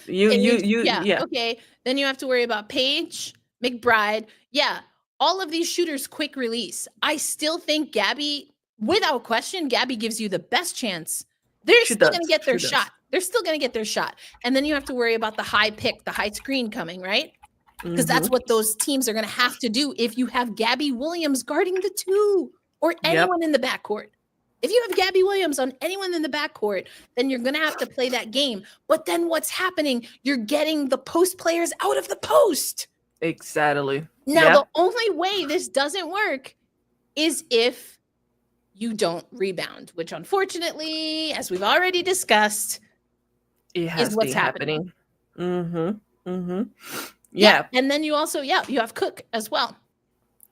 Okay. Then you have to worry about Paige, McBride. Yeah. All of these shooters quick release. I still think Gabby, without question, Gabby gives you the best chance. They're still going to get their shot. They're still going to get their shot. And then you have to worry about the high pick, the high screen coming, right? Because that's what those teams are going to have to do if you have Gabby Williams guarding the 2 or anyone in the backcourt. If you have Gabby Williams on anyone in the backcourt, then you're going to have to play that game. But then what's happening? You're getting the post players out of the post. Exactly. Now, the only way this doesn't work is if you don't rebound, which unfortunately, as we've already discussed, is what's happening. Yeah. And then you also, you have Cook as well.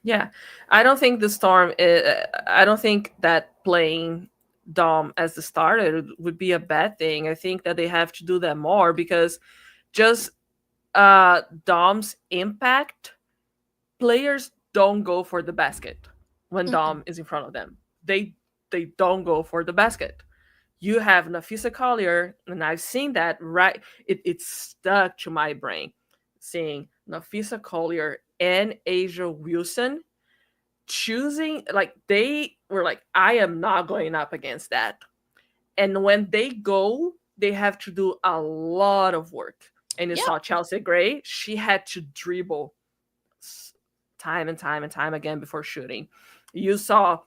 Yeah. I don't think the Storm, I don't think that playing Dom as the starter would be a bad thing. I think that they have to do that more, because just Dom's impact, players don't go for the basket when Dom is in front of them. They don't go for the basket. You have Napheesa Collier, and I've seen that, right? It's stuck to my brain, seeing Napheesa Collier and Asia Wilson choosing, like, they were like, I am not going up against that. And when they go, they have to do a lot of work. And you saw Chelsea Gray, she had to dribble time and time and time again before shooting. You saw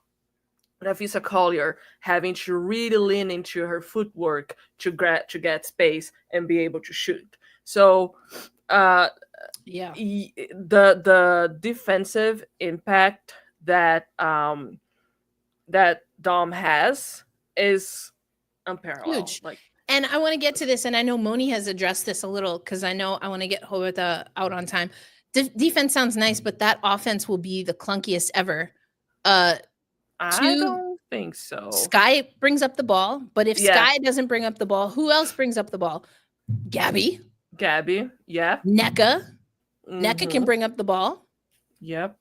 Napheesa Collier having to really lean into her footwork to get space and be able to shoot. So the defensive impact that that Dom has is unparalleled. Huge. And I want to get to this, and I know Moni has addressed this a little, because I know I want to get Roberta out on time. Defense sounds nice, but that offense will be the clunkiest ever. I don't think so. Sky brings up the ball, but if Sky doesn't bring up the ball, who else brings up the ball? Gabby, yeah. Nneka can bring up the ball. Yep.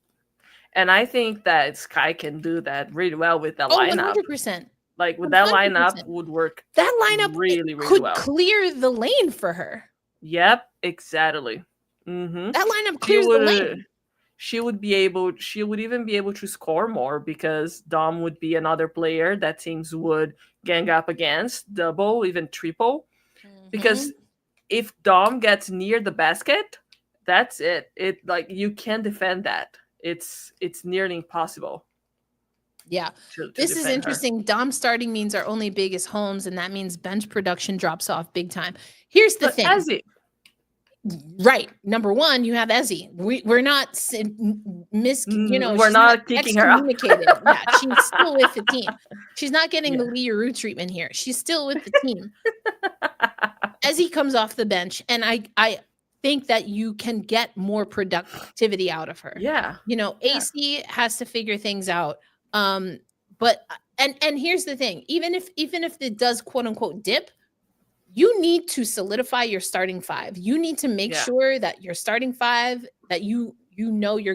And I think that Sky can do that really well with that lineup. 100%. Like, with that 100%. Lineup would work. That lineup really could well. Clear the lane for her. Yep, exactly. Mm-hmm. That lineup clears the lane. She would even be able to score more, because Dom would be another player that teams would gang up against, double, even triple. Because if Dom gets near the basket, that's it. You can't defend that. It's nearly impossible. Yeah. This is interesting. Her. Dom starting means our only big is Holmes, and that means bench production drops off big time. Here's the thing. Ezi. Right. Number one, you have Ezi. We're not we're not kicking her out. Yeah, she's still with the team. She's not getting the Lee Roux treatment here. She's still with the team. Ezi comes off the bench, and I think that you can get more productivity out of her. Yeah. AC has to figure things out. But here's the thing, even if it does quote unquote dip, you need to solidify your starting five. You need to make sure that your starting five, that you're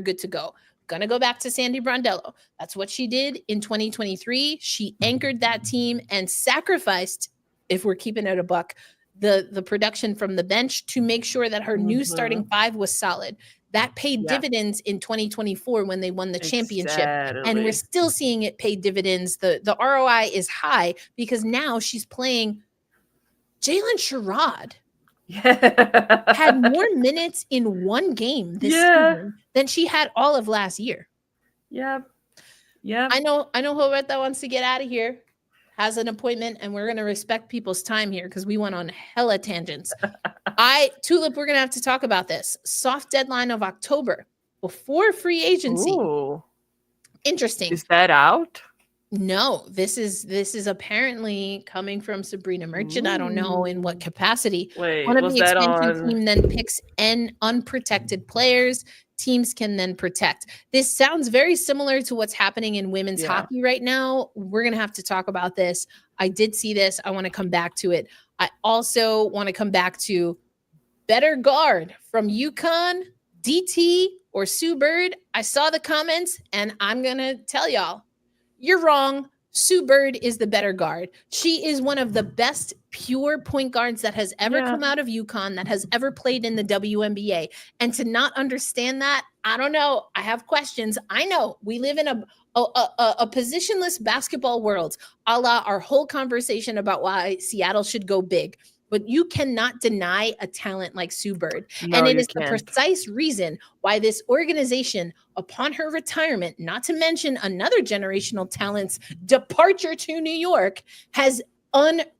good to go. Gonna go back to Sandy Brondello. That's what she did in 2023. She anchored that team and sacrificed, if we're keeping it a buck, the production from the bench to make sure that her new starting five was solid. That paid dividends in 2024 when they won the championship. And we're still seeing it pay dividends. The ROI is high, because now she's playing. Jalen Sherrod had more minutes in one game this season than she had all of last year. Yeah. I know Roberta wants to get out of here, has an appointment, and we're going to respect people's time here, because we went on hella tangents. Tulip, we're going to have to talk about this. Soft deadline of October before free agency. Ooh. Interesting. Is that out? No, this is apparently coming from Sabrina Merchant. I don't know in what capacity. Wait, one of the expansion team then picks unprotected players. Teams can then protect. This sounds very similar to what's happening in women's hockey right now. We're going to have to talk about this. I did see this. I want to come back to it. I also want to come back to better guard from UConn, DT, or Sue Bird. I saw the comments, and I'm going to tell y'all, you're wrong. Sue Bird is the better guard. She is one of the best pure point guards that has ever come out of UConn, that has ever played in the WNBA. And to not understand that, I don't know. I have questions. I know we live in a positionless basketball world, a la our whole conversation about why Seattle should go big. but you cannot deny a talent like Sue Bird. No, and it you is the can't. precise reason why this organization, upon her retirement, not to mention another generational talent's departure to New York, has upended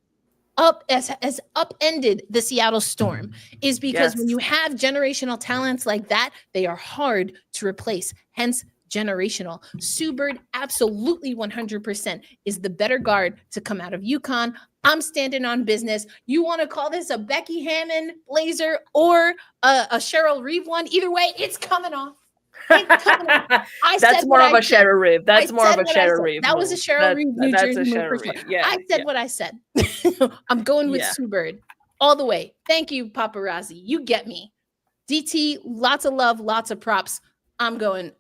the Seattle Storm, is because when you have generational talents like that, they are hard to replace. Hence, generational. Sue Bird absolutely 100% is the better guard to come out of UConn. I'm standing on business. You want to call this a Becky Hammon Blazer or a Cheryl Reeve one? Either way, it's coming off. That's more of a Cheryl Reeve. That's more of a Cheryl Reeve. That was a Cheryl Reeve, New Jersey move for sure. Yeah, I said what I said. I'm going with Sue Bird all the way. Thank you, paparazzi. You get me. DT, lots of love, lots of props. I'm going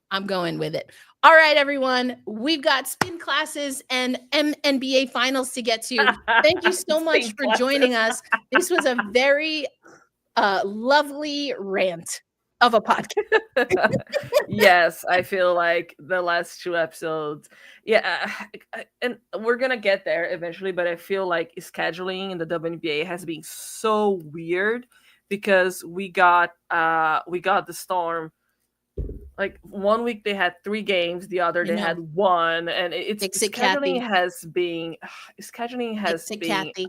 with it. All right, everyone. We've got spin classes and NBA finals to get to. Thank you so much for joining us. This was a very lovely rant of a podcast. Yes, I feel like the last 2 episodes, and we're gonna get there eventually, but I feel like scheduling in the WNBA has been so weird because we got the Storm. Like 1 week they had 3 games, the other they had 1, and scheduling has been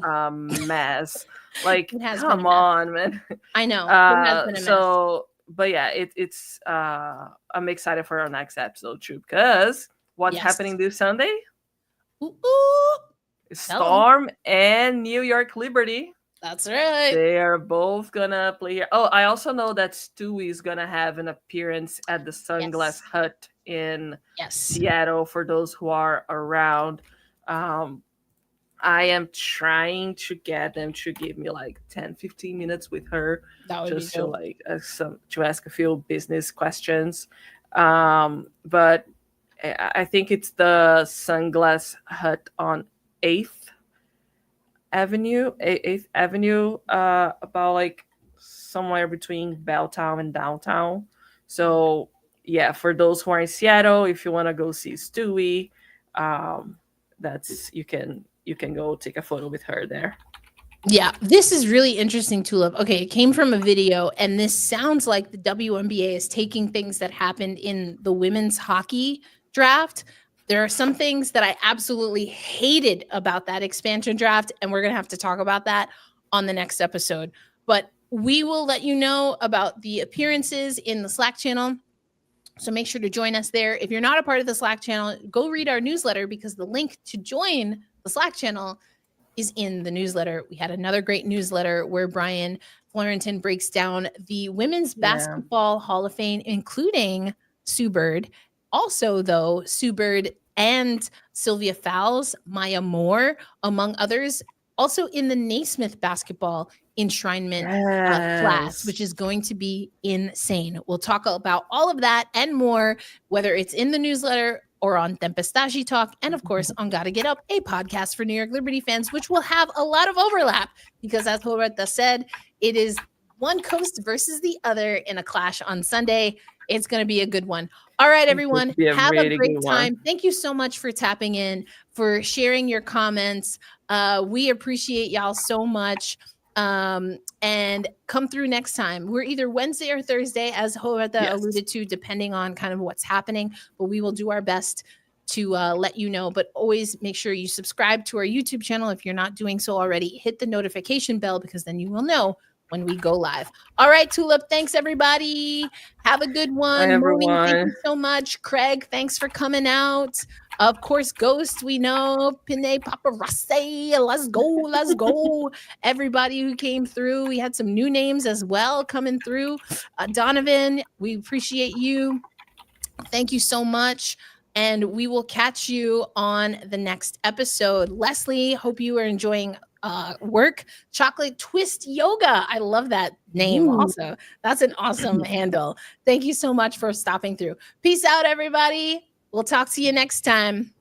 a mess. Like, come on, man. I know. It has been a mess. But yeah, it's I'm excited for our next episode too, because what's happening this Sunday? Storm and New York Liberty. That's right. They are both gonna play here. Oh, I also know that Stewie is gonna have an appearance at the Sunglass Hut in Seattle for those who are around. I am trying to get them to give me like 10-15 minutes with her, just to like to ask a few business questions. But I think it's the Sunglass Hut on 8th Avenue, about like somewhere between Belltown and downtown. So yeah, for those who are in Seattle, if you want to go see Stewie, that's you can go take a photo with her there. Yeah, this is really interesting, Tulip. Okay, it came from a video, and this sounds like the WNBA is taking things that happened in the women's hockey draft. There are some things that I absolutely hated about that expansion draft, and we're going to have to talk about that on the next episode. But we will let you know about the appearances in the Slack channel, so make sure to join us there. If you're not a part of the Slack channel, go read our newsletter, because the link to join the Slack channel is in the newsletter. We had another great newsletter where Brian Florentin breaks down the Women's Basketball Hall of Fame, including Sue Bird. Also, though, Sue Bird and Sylvia Fowles, Maya Moore, among others, also in the Naismith basketball enshrinement class, which is going to be insane. We'll talk about all of that and more, whether it's in the newsletter or on Tempestade Talk, and of course on Gotta Get Up, a podcast for New York Liberty fans, which will have a lot of overlap because, as Roberta said, it is one coast versus the other in a clash on Sunday. It's going to be a good one. All right, everyone, have a great time. Thank you so much for tapping in, for sharing your comments. We appreciate y'all so much. And come through next time. We're either Wednesday or Thursday, as Roberta alluded to, depending on kind of what's happening, but we will do our best to let you know. But always make sure you subscribe to our YouTube channel. If you're not doing so already, hit the notification bell, because then you will know when we go live. All right, Tulip, thanks everybody. Have a good one. Bye, everyone. Morning, thank you so much. Craig, thanks for coming out. Of course, Ghost, we know. Pinay Paparazzi, let's go. Everybody who came through. We had some new names as well coming through. Donovan, we appreciate you. Thank you so much. And we will catch you on the next episode. Leslie, hope you are enjoying work. Chocolate Twist Yoga. I love that name also. That's an awesome handle. Thank you so much for stopping through. Peace out, everybody. We'll talk to you next time.